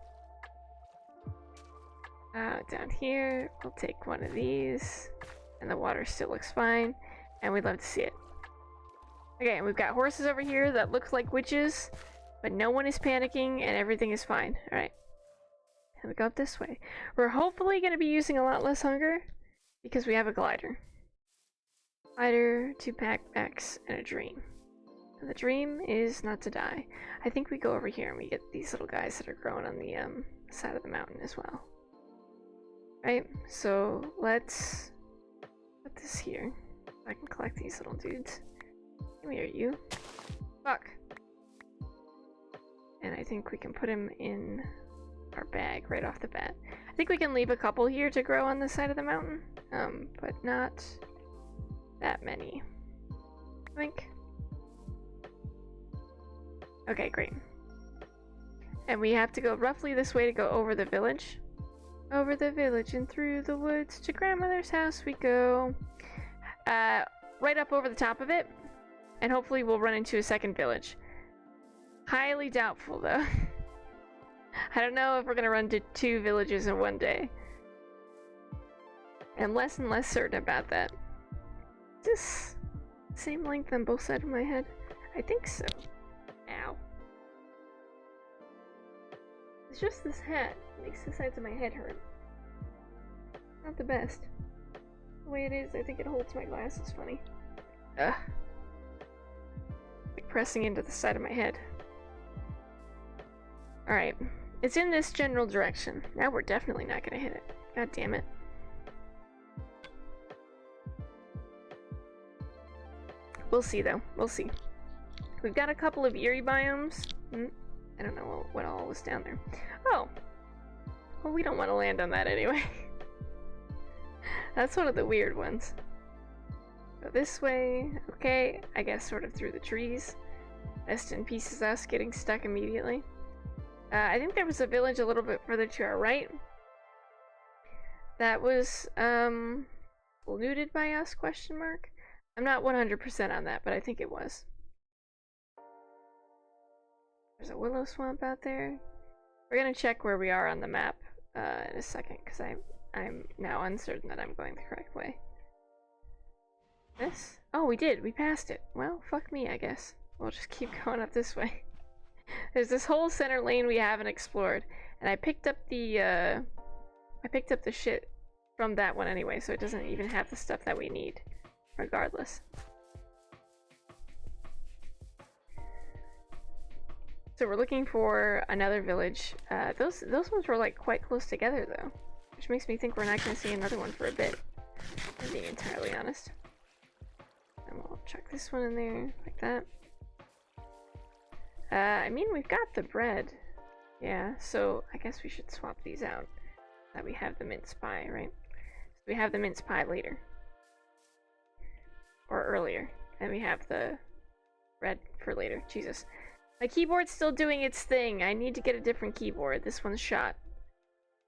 Down here, we'll take one of these, and the water still looks fine, and we'd love to see it. Okay, we've got horses over here that look like witches, but no one is panicking, and everything is fine. Alright. And we go up this way. We're hopefully going to be using a lot less hunger, because we have a glider. Glider, 2 backpacks, and a dream. And the dream is not to die. I think we go over here and we get these little guys that are growing on the side of the mountain as well. Right, so let's put this here. I can collect these little dudes. Come here, you. Fuck. And I think we can put him in our bag right off the bat. I think we can leave a couple here to grow on the side of the mountain, but not that many. I think. Okay, great. And we have to go roughly this way to go over the village. Over the village and through the woods to grandmother's house we go. Right up over the top of it. And hopefully we'll run into a second village. Highly doubtful though. I don't know if we're gonna run to 2 villages in one day. I'm less and less certain about that. Is this same length on both sides of my head? I think so. Ow. It's just this hat. It makes the sides of my head hurt. Not the best. The way it is, I think it holds my glasses funny. Ugh. Like pressing into the side of my head. Alright. It's in this general direction. Now we're definitely not gonna hit it. God damn it. We'll see though. We'll see. We've got a couple of eerie biomes. I don't know what all was down there. Oh! Well, we don't want to land on that anyway. That's one of the weird ones. Go this way. Okay, I guess sort of through the trees. Rest in peace is us getting stuck immediately. I think there was a village a little bit further to our right. that was looted by us, question mark? I'm not 100% on that, but I think it was. There's a willow swamp out there. We're gonna check where we are on the map in a second, because I'm now uncertain that I'm going the correct way. This? Oh, we did. We passed it. Well, fuck me, I guess. We'll just keep going up this way. There's this whole center lane we haven't explored, and I picked up the shit from that one anyway, so it doesn't even have the stuff that we need, regardless. So we're looking for another village. Those ones were like quite close together though, which makes me think we're not going to see another one for a bit, to be entirely honest. And we'll chuck this one in there like that. I mean, we've got the bread. Yeah, so I guess we should swap these out. That we have the mince pie, right? So we have the mince pie later. Or earlier. And we have the bread for later. Jesus. My keyboard's still doing its thing. I need to get a different keyboard. This one's shot.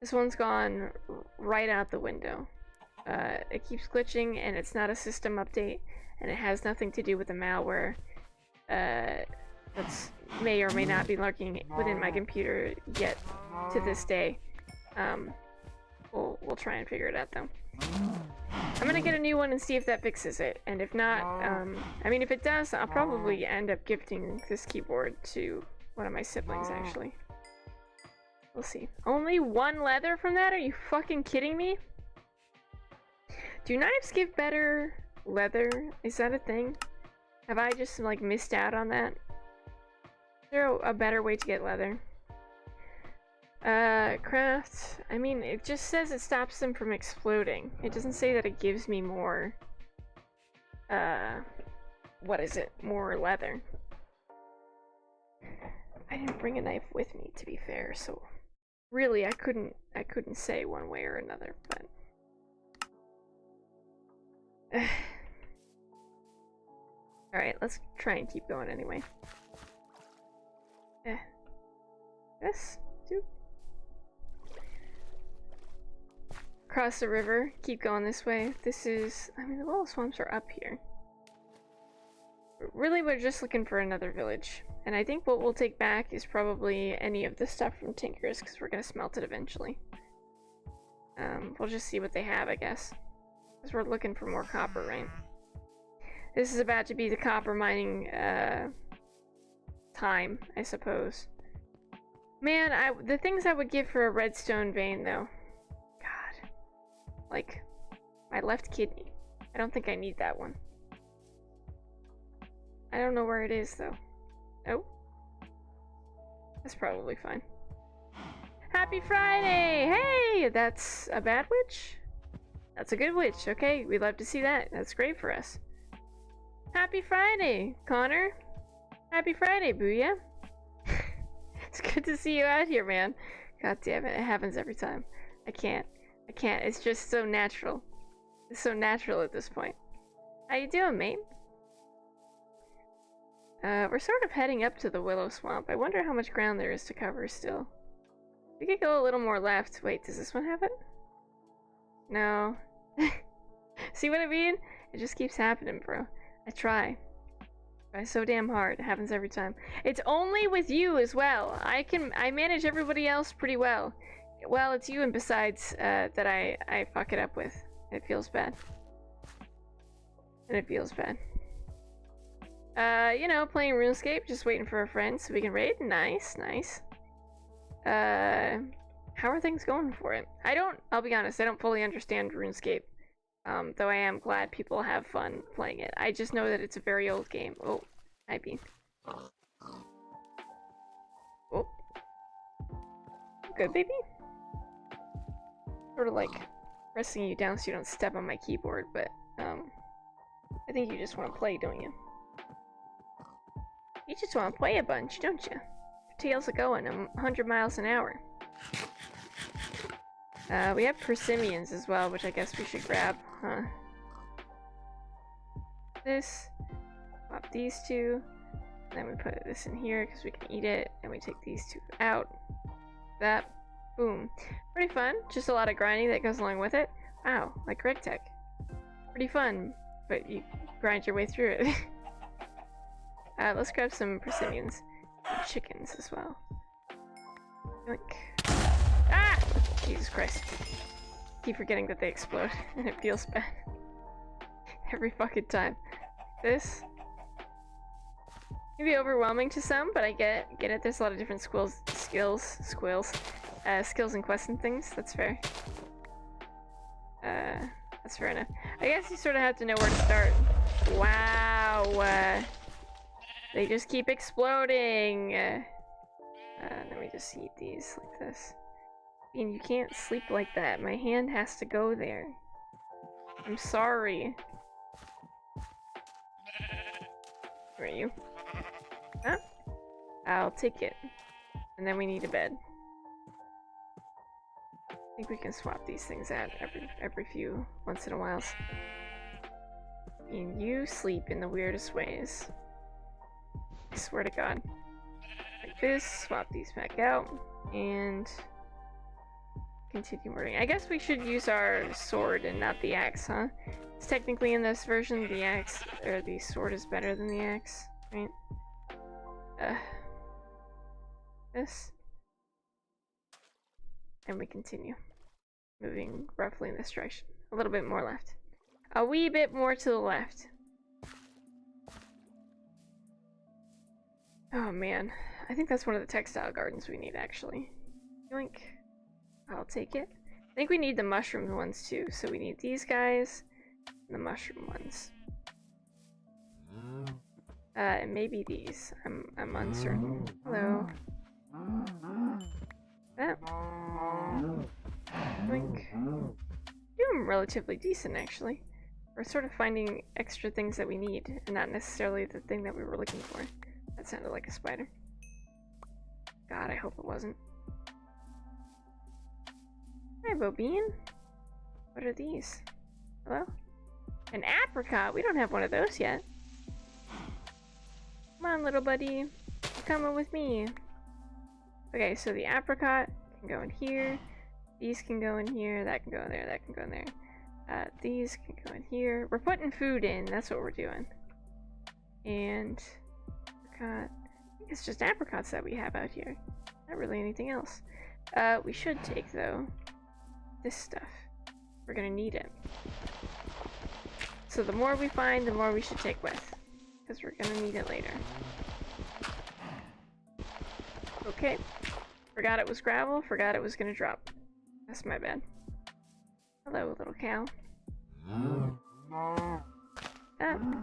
This one's gone right out the window. It keeps glitching, and it's not a system update, and it has nothing to do with the malware that's may or may not be lurking within my computer yet to this day. We'll try and figure it out though. I'm gonna get a new one and see if that fixes it, and if not, I mean, if it does, I'll probably end up gifting this keyboard to one of my siblings, actually. We'll see. Only one leather from that? Are you fucking kidding me? Do knives give better leather? Is that a thing? Have I just, like, missed out on that? Is there a better way to get leather? Craft. I mean, it just says it stops them from exploding. It doesn't say that it gives me more, what is it? More leather. I didn't bring a knife with me, to be fair, so really I couldn't say one way or another, but alright, let's try and keep going anyway. This? Two? Cross the river, keep going this way. This is, I mean, the willow swamps are up here. Really, we're just looking for another village. And I think what we'll take back is probably any of the stuff from Tinker's, because we're going to smelt it eventually. We'll just see what they have, I guess. Because we're looking for more copper, right? This is about to be the copper mining, time, I suppose. Man, the things I would give for a redstone vein, though. God. Like, my left kidney. I don't think I need that one. I don't know where it is, though. Oh. That's probably fine. Happy Friday! Hey! That's a bad witch? That's a good witch. Okay, we'd love to see that. That's great for us. Happy Friday, Connor. Happy Friday, Booyah. It's good to see you out here, man. God damn it, it happens every time. I can't. It's just so natural. It's so natural at this point. How you doing, mate? We're sort of heading up to the willow swamp. I wonder how much ground there is to cover still. We could go a little more left. Wait, does this one have it? No. See what I mean? It just keeps happening, bro. I try so damn hard. It happens every time. It's only with you as well. I manage everybody else pretty well. Well, it's you and besides that I fuck it up with. It feels bad. And it feels bad. You know, playing RuneScape, just waiting for a friend so we can raid. Nice, nice. How are things going for it? I'll be honest, I don't fully understand RuneScape. Though I am glad people have fun playing it. I just know that it's a very old game. Oh, hi, Bean. Oh. Good, baby? Sort of like pressing you down so you don't step on my keyboard, but, I think you just want to play, don't you? You just want to play a bunch, don't you? Your tails are going 100 miles an hour. We have persimmons as well, which I guess we should grab, huh? This, swap these two, and then we put this in here because we can eat it, and we take these two out. That, Boom. Pretty fun. Just a lot of grinding that goes along with it. Wow, like Gregtech. Pretty fun, but you grind your way through it. Let's grab some persimmons. And chickens as well. Yoink. Ah! Jesus Christ. Keep forgetting that they explode, and it feels bad. Every fucking time. This can be overwhelming to some, but I get it. There's a lot of different skills and quests and things. That's fair. That's fair enough. I guess you sort of have to know where to start. Wow. They just keep exploding. Let me just eat these like this. I mean, you can't sleep like that. My hand has to go there. I'm sorry. Where are you? Huh? I'll take it. And then we need a bed. I think we can swap these things out every few once in a while. And you sleep in the weirdest ways. I swear to God. Like this, swap these back out, and continue working. I guess we should use our sword and not the axe, huh? It's technically in this version the axe, or the sword is better than the axe, right? This. And we continue. Moving roughly in this direction. A little bit more left. A wee bit more to the left. Oh man. I think that's one of the textile gardens we need, actually. Yoink. I'll take it. I think we need the mushroom ones too, so we need these guys and the mushroom ones. And maybe these. I'm uncertain. Hello. Yoink. Doing relatively decent, actually. We're sort of finding extra things that we need, and not necessarily the thing that we were looking for. That sounded like a spider. God, I hope it wasn't. Hi, Bobine. What are these? Hello? An apricot? We don't have one of those yet. Come on, little buddy. You're coming with me. Okay, so the apricot can go in here. These can go in here. That can go in there. That can go in there. These can go in here. We're putting food in. That's what we're doing. And apricot. I think it's just apricots that we have out here. Not really anything else. We should take, though, this stuff. We're gonna need it. So the more we find, the more we should take with. Because we're gonna need it later. Okay. Forgot it was gravel. Forgot it was gonna drop. That's my bad. Hello, little cow. Ah.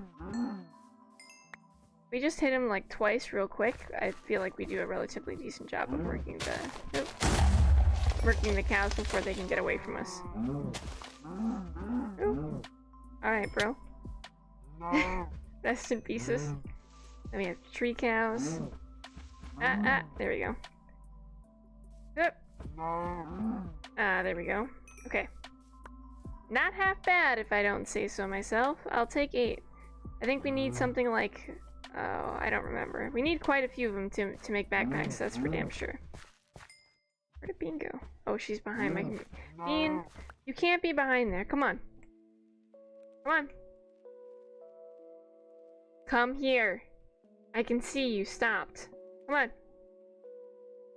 We just hit him like twice real quick. I feel like we do a relatively decent job of working the cows before they can get away from us. Alright, bro. Rest in pieces. Then we have tree cows. There we go. Yep. There we go. Okay. Not half bad if I don't say so myself. I'll take 8. I think we need something like... Oh, I don't remember. We need quite a few of them to make backpacks, that's for damn sure. Where did Bean go? Oh, she's behind my... Bean, you can't be behind there. Come on. Come on. Come here. I can see you stopped. Come on.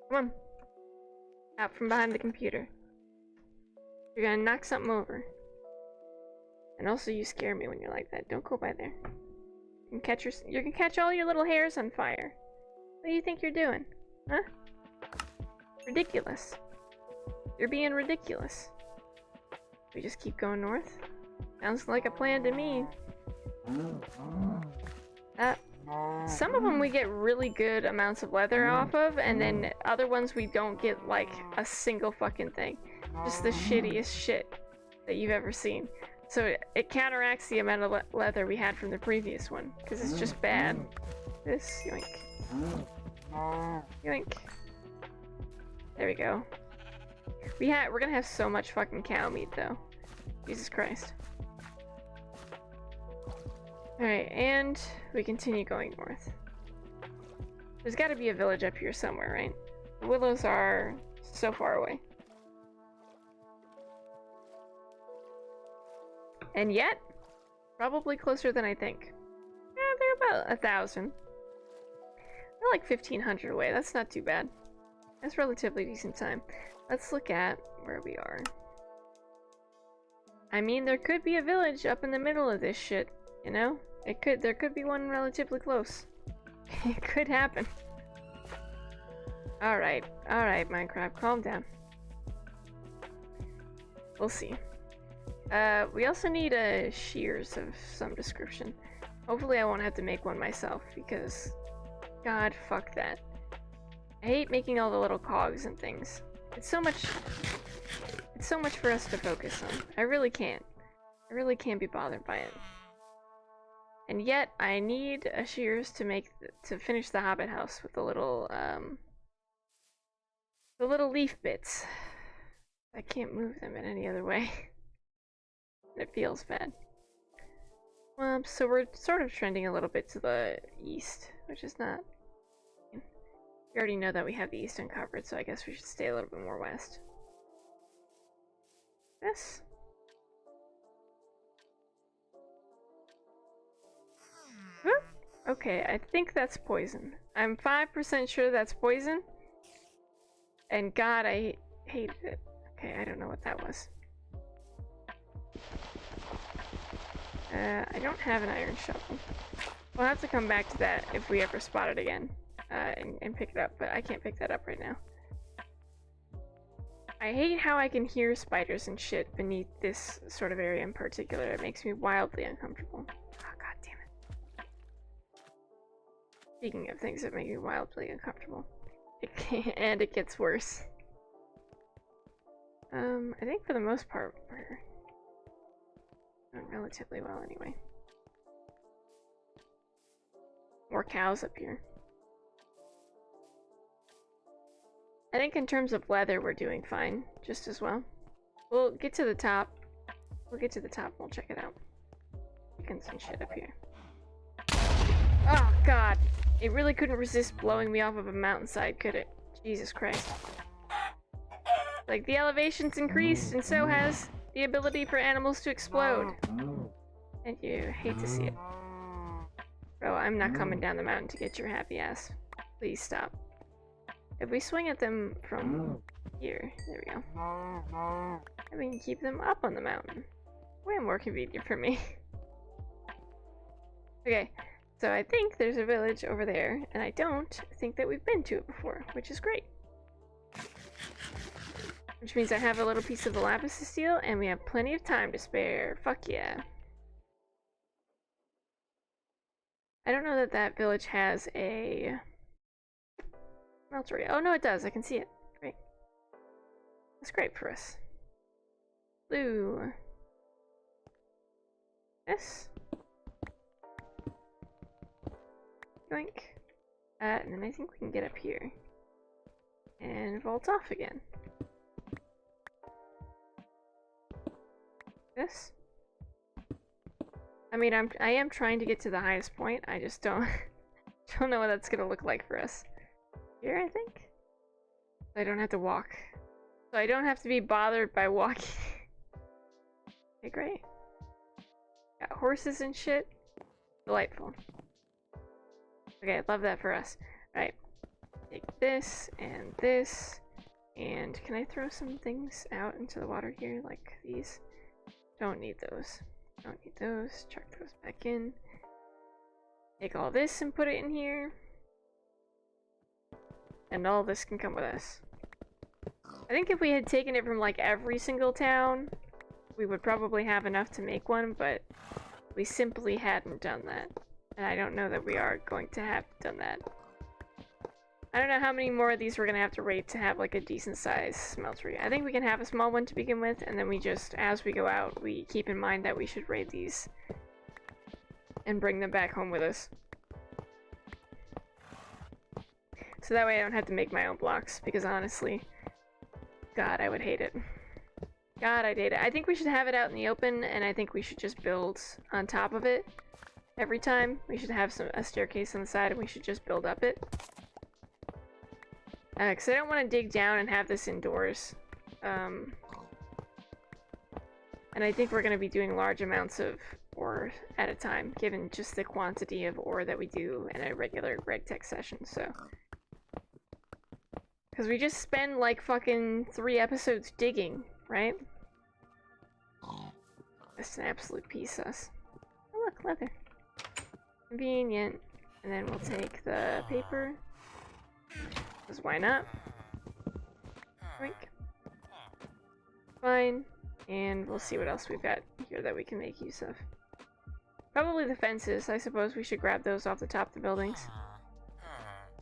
Come on. Out from behind the computer. You're gonna knock something over. And also you scare me when you're like that. Don't go by there. You can catch all your little hairs on fire. What do you think you're doing? Huh? Ridiculous. You're being ridiculous. We just keep going north? Sounds like a plan to me. Some of them we get really good amounts of leather off of, and then other ones we don't get like a single fucking thing. Just the shittiest shit that you've ever seen. So it counteracts the amount of leather we had from the previous one, because it's just bad. This, yoink. Yoink. There we go. We're gonna have so much fucking cow meat though. Jesus Christ. Alright, and we continue going north. There's gotta be a village up here somewhere, right? The willows are So far away. And yet, probably closer than I think. Yeah, they're about 1,000. They're like 1,500 away. That's not too bad. That's relatively decent time. Let's look at where we are. I mean, there could be a village up in the middle of this shit, you know? There could be one relatively close. It could happen. Alright, Minecraft, calm down. We'll see. We also need shears of some description. Hopefully I won't have to make one myself, because God, fuck that. I hate making all the little cogs and things. It's so much for us to focus on. I really can't be bothered by it. And yet, I need a shears to finish the Hobbit house with the little leaf bits. I can't move them in any other way. It feels bad. So we're sort of trending a little bit to the east, which is not... We already know that we have the east uncovered, so I guess we should stay a little bit more west. This? Whoop. Okay, I think that's poison. I'm 5% sure that's poison. And God, I hated it. Okay, I don't know what that was. I don't have an iron shovel. We'll have to come back to that if we ever spot it again, and pick it up, but I can't pick that up right now. I hate how I can hear spiders and shit beneath this sort of area in particular. It makes me wildly uncomfortable. Oh, God damn it. Speaking of things that make me wildly uncomfortable. And it gets worse. I think for the most part, we're doing relatively well anyway. More cows up here. I think in terms of leather, we're doing fine, just as well. We'll get to the top. We'll get to the top and we'll check it out. Chickens and shit up here. Oh, God. It really couldn't resist blowing me off of a mountainside, could it? Jesus Christ. Like, the elevation's increased, and so has the ability for animals to explode. And you hate to see it. Bro, I'm not coming down the mountain to get your happy ass. Please stop. If we swing at them from here, there we go. And we can keep them up on the mountain. Way more convenient for me. Okay, so I think there's a village over there, and I don't think that we've been to it before, which is great. Which means I have a little piece of the lapis to steal, and we have plenty of time to spare. Fuck yeah. I don't know that that village has a smeltery. Oh no, it does. I can see it. Great. That's great for us. Blue. This. Yoink. And then I think we can get up here. And vault off again. This. I mean, I am trying to get to the highest point. I just don't know what that's gonna look like for us. Here, I think. So I don't have to walk. So I don't have to be bothered by walking. Okay, great. Got horses and shit. Delightful. Okay, I love that for us. Alright. Take this and this. And can I throw some things out into the water here? Like these? Don't need those. Don't need those. Chuck those back in. Take all this and put it in here. And all this can come with us. I think if we had taken it from like every single town, we would probably have enough to make one, but we simply hadn't done that. And I don't know that we are going to have done that. I don't know how many more of these we're gonna have to raid to have like a decent sized smeltery. I think we can have a small one to begin with, and then we just, as we go out, we keep in mind that we should raid these and bring them back home with us. So that way I don't have to make my own blocks, because honestly, God, I would hate it. God, I'd hate it. I think we should have it out in the open, and I think we should just build on top of it every time. We should have a staircase on the side, and we should just build up it. Because I don't want to dig down and have this indoors. And I think we're going to be doing large amounts of ore at a time, given just the quantity of ore that we do in a regular Gregtech session, so. Because we just spend like fucking 3 episodes digging, right? That's an absolute piece of us. Oh look, leather. Convenient. And then we'll take the paper. Because why not? Drink. Fine. And we'll see what else we've got here that we can make use of. Probably the fences. I suppose we should grab those off the top of the buildings.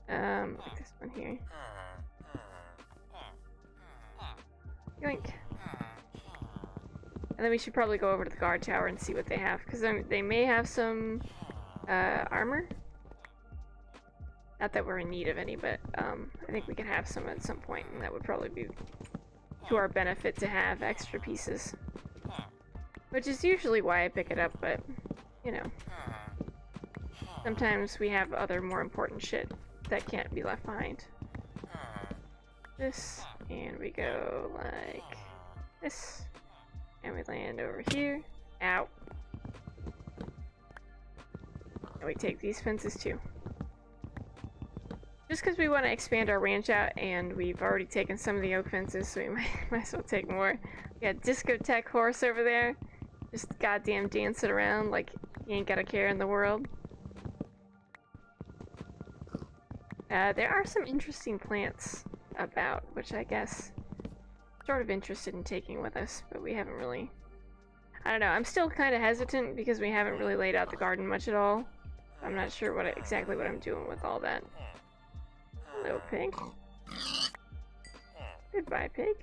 Like this one here. Yoink. And then we should probably go over to the guard tower and see what they have. Because they may have some armor. Not that we're in need of any, but I think we can have some at some point, and that would probably be to our benefit to have extra pieces. Which is usually why I pick it up, but, you know. Sometimes we have other more important shit that can't be left behind. This, and we go like this. And we land over here. Ow. And we take these fences too. Just because we want to expand our ranch out, and we've already taken some of the oak fences, so we might as well take more. We got Discotheque Horse over there, just goddamn dancing around like he ain't got a care in the world. There are some interesting plants about, which I guess sort of interested in taking with us, but we haven't really. I don't know. I'm still kind of hesitant because we haven't really laid out the garden much at all. I'm not sure exactly what I'm doing with all that. Hello, pig. Goodbye, pig.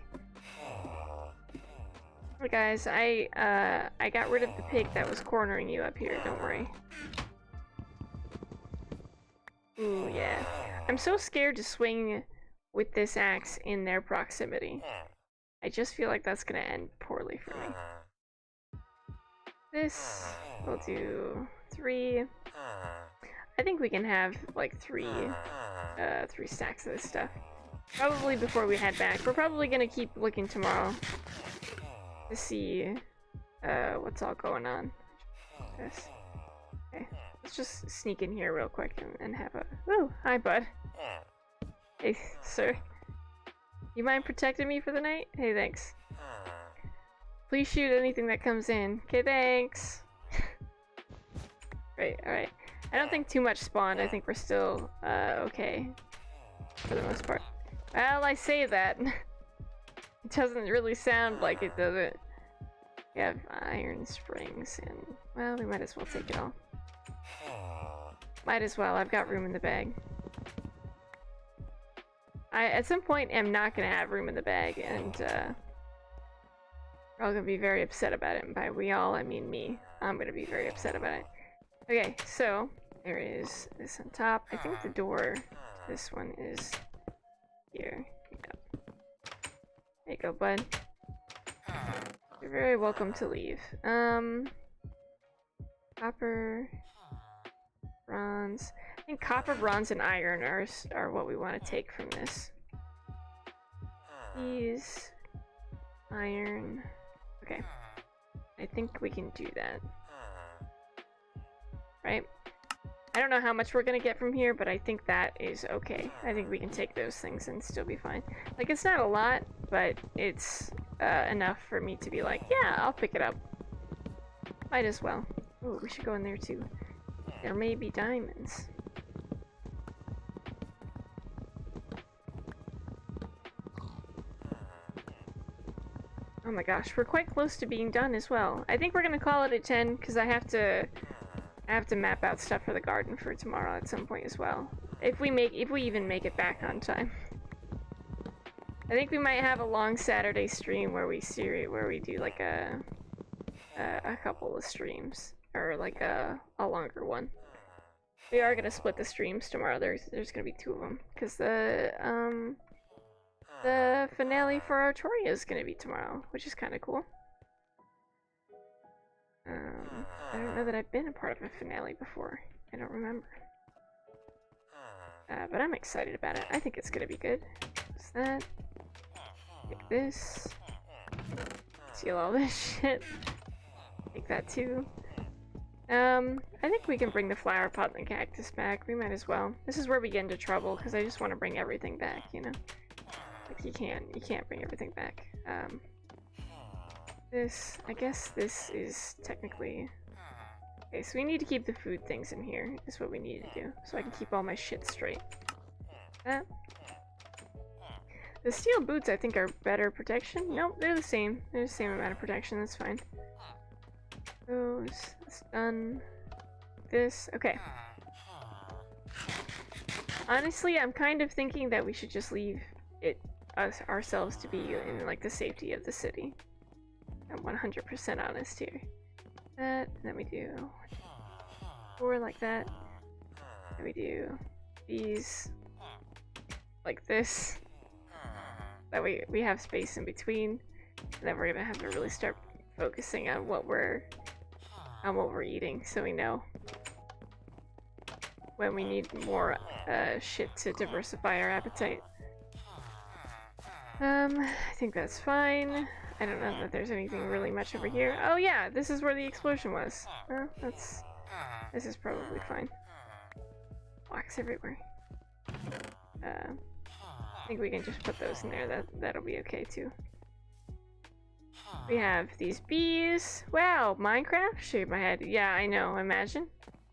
Hey guys, I got rid of the pig that was cornering you up here. Don't worry. Ooh, yeah. I'm so scared to swing with this axe in their proximity. I just feel like that's gonna end poorly for me. This, we'll do 3. I think we can have like 3 stacks of this stuff. Probably before we head back. We're probably gonna keep looking tomorrow to see what's all going on. This. Okay, let's just sneak in here real quick and have a. Ooh, hi, bud. Hey, sir. You mind protecting me for the night? Hey, thanks. Please shoot anything that comes in. Okay, thanks. Great, alright. I don't think too much spawned. I think we're still okay for the most part. Well, I say that. It doesn't really sound like it, does it? We have iron springs, and well, we might as well take it all. Might as well. I've got room in the bag. I at some point am not gonna have room in the bag, and we're all gonna be very upset about it. And by we all, I mean me. I'm gonna be very upset about it. Okay, so there is this on top. I think the door to this one is here. Yeah. There you go, bud. You're very welcome to leave. Copper, bronze. I think copper, bronze, and iron are what we want to take from this. These, iron. Okay. I think we can do that. Right? I don't know how much we're gonna get from here, but I think that is okay. I think we can take those things and still be fine. Like, it's not a lot, but it's enough for me to be like, yeah, I'll pick it up. Might as well. Ooh, we should go in there too. There may be diamonds. Oh my gosh, we're quite close to being done as well. I think we're gonna call it at 10 because I have to map out stuff for the garden for tomorrow at some point as well. If we even make it back on time. I think we might have a long Saturday stream where we do like a couple of streams, or like a longer one. We are gonna split the streams tomorrow. There's gonna be 2 of them because the finale for Artoria is gonna be tomorrow, which is kind of cool. I don't know that I've been a part of a finale before. I don't remember. But I'm excited about it. I think it's gonna be good. What's that? Take this. Steal all this shit. Take that too. I think we can bring the flower pot and the cactus back. We might as well. This is where we get into trouble, because I just want to bring everything back, you know? Like, you can't bring everything back. I guess this is technically... Okay, so we need to keep the food things in here, is what we need to do, so I can keep all my shit straight. That. The steel boots, I think, are better protection. Nope, they're the same. They're the same amount of protection, that's fine. Those, that's done. This, okay. Honestly, I'm kind of thinking that we should just leave ourselves to be in, like, the safety of the city. I'm 100% honest here. That, and then we do 4 like that. Then we do these like this. That way we have space in between. And then we're gonna have to really start focusing on what we're eating, so we know when we need more shit to diversify our appetite. I think that's fine. I don't know that there's anything really much over here. Oh yeah, this is where the explosion was. Well, this is probably fine. Wax everywhere. I think we can just put those in there. That'll be okay too. We have these bees. Wow, Minecraft? Shave my head. Yeah, I know. Imagine.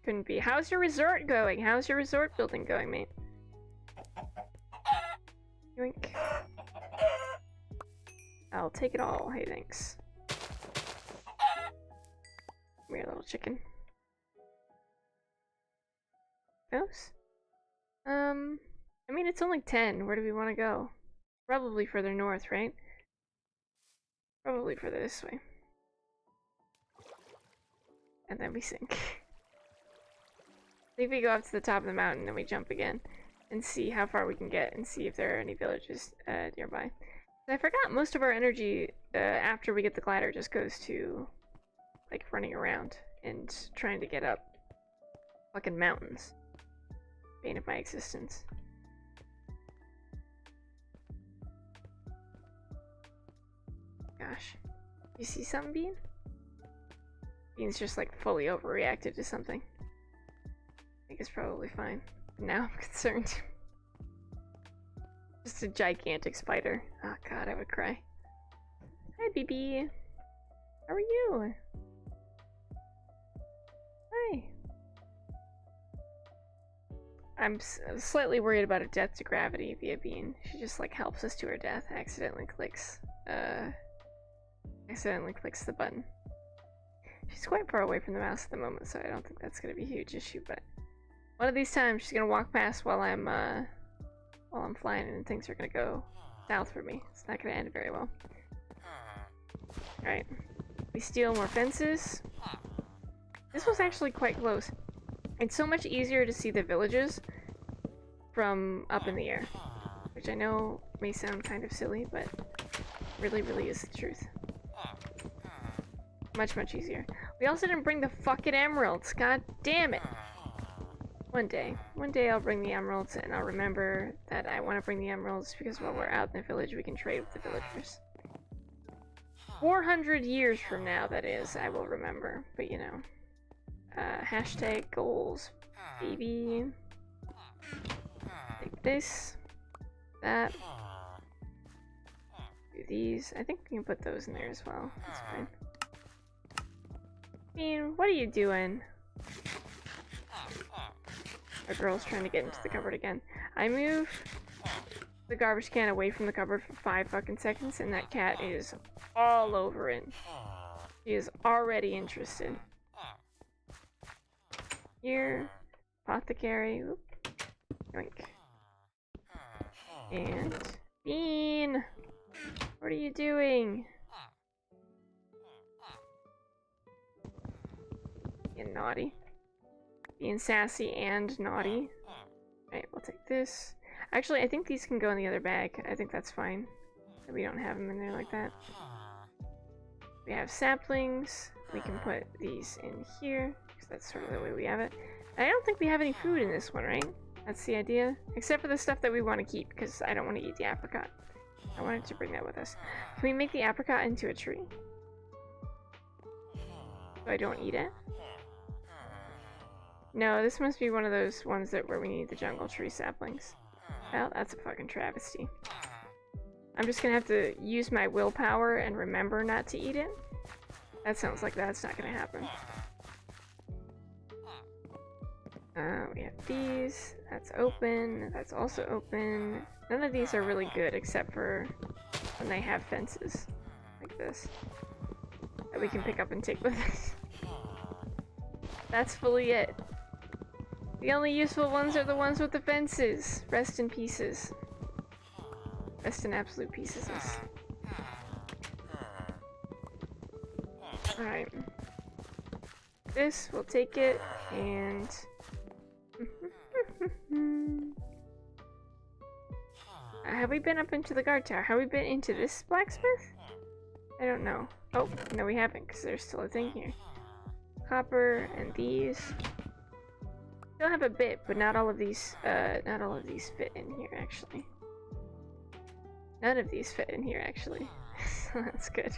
Couldn't be. How's your resort going? How's your resort building going, mate? Yoink. I'll take it all. Hey, thanks. Come here, little chicken. Goes? I mean, it's only 10. Where do we want to go? Probably further north, right? Probably further this way. And then we sink. I think we go up to the top of the mountain and we jump again. And see how far we can get and see if there are any villages nearby. I forgot most of our energy after we get the glider just goes to like running around and trying to get up fucking mountains. Bane of my existence. Gosh. You see something, Bean? Bean's just like fully overreacted to something. I think it's probably fine. Now I'm concerned. Just a gigantic spider. Oh god, I would cry. Hi, BB. How are you? Hi. I'm slightly worried about a death to gravity via Bean. She just like helps us to her death. Accidentally clicks the button. She's quite far away from the mouse at the moment, so I don't think that's gonna be a huge issue, but one of these times she's gonna walk past while I'm flying and things are gonna go south for me. It's not gonna end very well. Alright. We steal more fences. This was actually quite close. It's so much easier to see the villages from up in the air. Which I know may sound kind of silly, but really, really is the truth. Much, much easier. We also didn't bring the fucking emeralds. God damn it. One day I'll bring the emeralds, and I'll remember that I want to bring the emeralds because while we're out in the village, we can trade with the villagers. 400 years from now, that is, I will remember. But you know, hashtag goals, baby. Take this, that. Do these. I think we can put those in there as well. That's fine. I mean, what are you doing? Our girl's trying to get into the cupboard again. I move the garbage can away from the cupboard for 5 fucking seconds, and that cat is all over it. She is already interested. Here, apothecary. Oop. Yoink. And Bean, what are you doing? Being naughty. Being sassy and naughty. Alright, we'll take this. Actually, I think these can go in the other bag. I think that's fine. We don't have them in there like that. We have saplings. We can put these in here, because that's sort of the way we have it. I don't think we have any food in this one, right? That's the idea. Except for the stuff that we want to keep, because I don't want to eat the apricot. I wanted to bring that with us. Can we make the apricot into a tree? So I don't eat it? No, this must be one of those ones where we need the jungle tree saplings. Well, that's a fucking travesty. I'm just gonna have to use my willpower and remember not to eat it. That sounds like that's not gonna happen. We have these. That's open. That's also open. None of these are really good except for when they have fences. Like this. That we can pick up and take with us. That's fully it. The only useful ones are the ones with the fences. Rest in pieces. Rest in absolute pieces. Alright. This, we'll take it, and... have we been up into the guard tower? Have we been into this blacksmith? I don't know. Oh, no we haven't, because there's still a thing here. Copper, and these. Still have a bit, but not all of these fit in here, actually. None of these fit in here, actually. So that's good.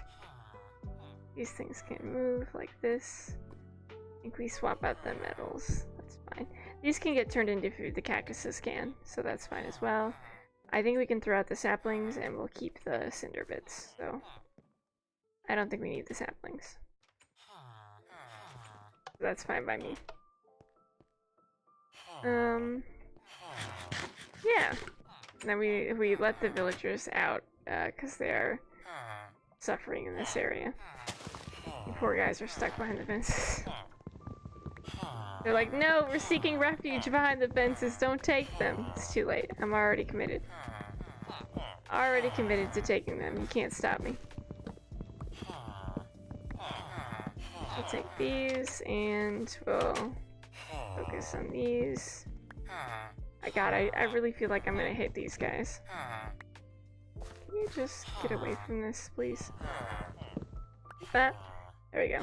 These things can move like this. I think we swap out the metals. That's fine. These can get turned into food, the cactuses can, so that's fine as well. I think we can throw out the saplings and we'll keep the cinder bits, so I don't think we need the saplings. So that's fine by me. Yeah. Then we let the villagers out, because they are suffering in this area. The poor guys are stuck behind the fences. They're like, no, we're seeking refuge behind the fences, don't take them. It's too late, I'm already committed. Already committed to taking them, you can't stop me. We'll take these, and we'll focus on these. I really feel like I'm gonna hit these guys. Can you just get away from this, please? There we go.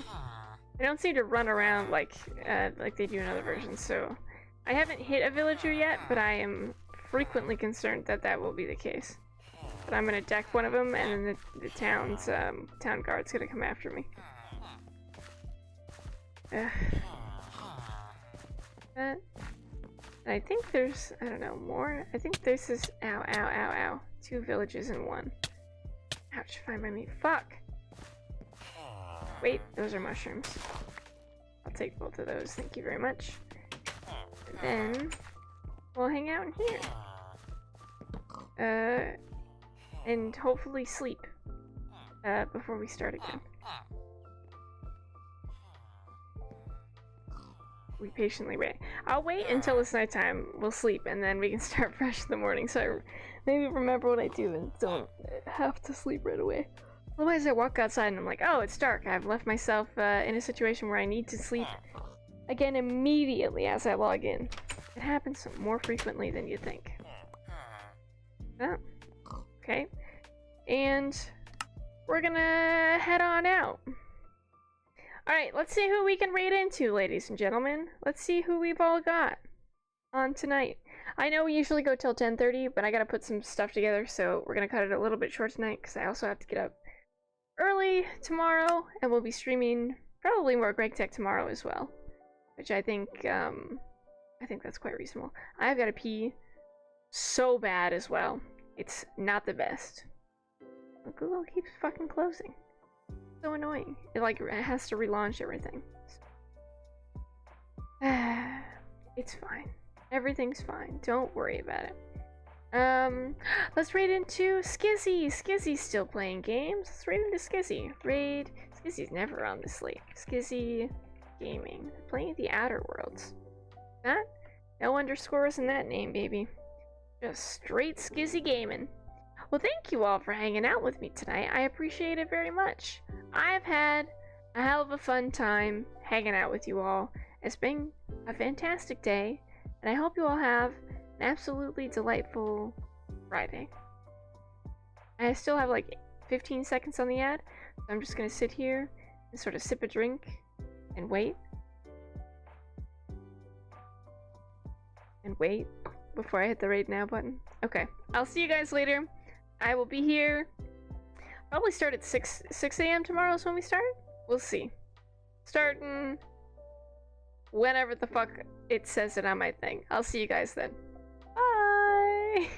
I don't seem to run around like they do in other versions, so I haven't hit a villager yet, but I am frequently concerned that that will be the case. But I'm gonna deck one of them, and then the town guard's gonna come after me. I think there's, I don't know, more. I think this is, ow, ow, ow, ow. 2 villages in one. Ouch, fine by me. Fuck! Wait, those are mushrooms. I'll take both of those, thank you very much. And then, we'll hang out in here. And hopefully sleep. Before we start again. We patiently wait. I'll wait until it's nighttime, we'll sleep, and then we can start fresh in the morning, so I maybe remember what I do and don't have to sleep right away. Otherwise I walk outside and I'm like, oh, it's dark. I've left myself in a situation where I need to sleep again immediately as I log in. It happens more frequently than you think. Oh, okay. And we're gonna head on out. Alright, let's see who we can raid into, ladies and gentlemen. Let's see who we've all got on tonight. I know we usually go till 10:30, but I gotta put some stuff together, so we're gonna cut it a little bit short tonight, because I also have to get up early tomorrow, and we'll be streaming probably more Gregtech tomorrow as well. Which I think that's quite reasonable. I've gotta pee so bad as well. It's not the best. But Google keeps fucking closing. So annoying. It has to relaunch everything. It's fine. Everything's fine. Don't worry about it. Let's raid into Skizzy. Skizzy's still playing games. Let's raid into Skizzy. Raid. Skizzy's never on this late. Skizzy Gaming. Playing the Outer Worlds. Huh? No underscores in that name, baby. Just straight Skizzy Gaming. Well, thank you all for hanging out with me tonight. I appreciate it very much. I've had a hell of a fun time hanging out with you all. It's been a fantastic day, and I hope you all have an absolutely delightful Friday. I still have like 15 seconds on the ad, so I'm just gonna sit here and sort of sip a drink and wait. And wait. before I hit the raid now button. Okay, I'll see you guys later. I will be here. Probably start at 6 a.m. tomorrow is when we start? We'll see. Starting whenever the fuck it says it on my thing. I'll see you guys then. Bye!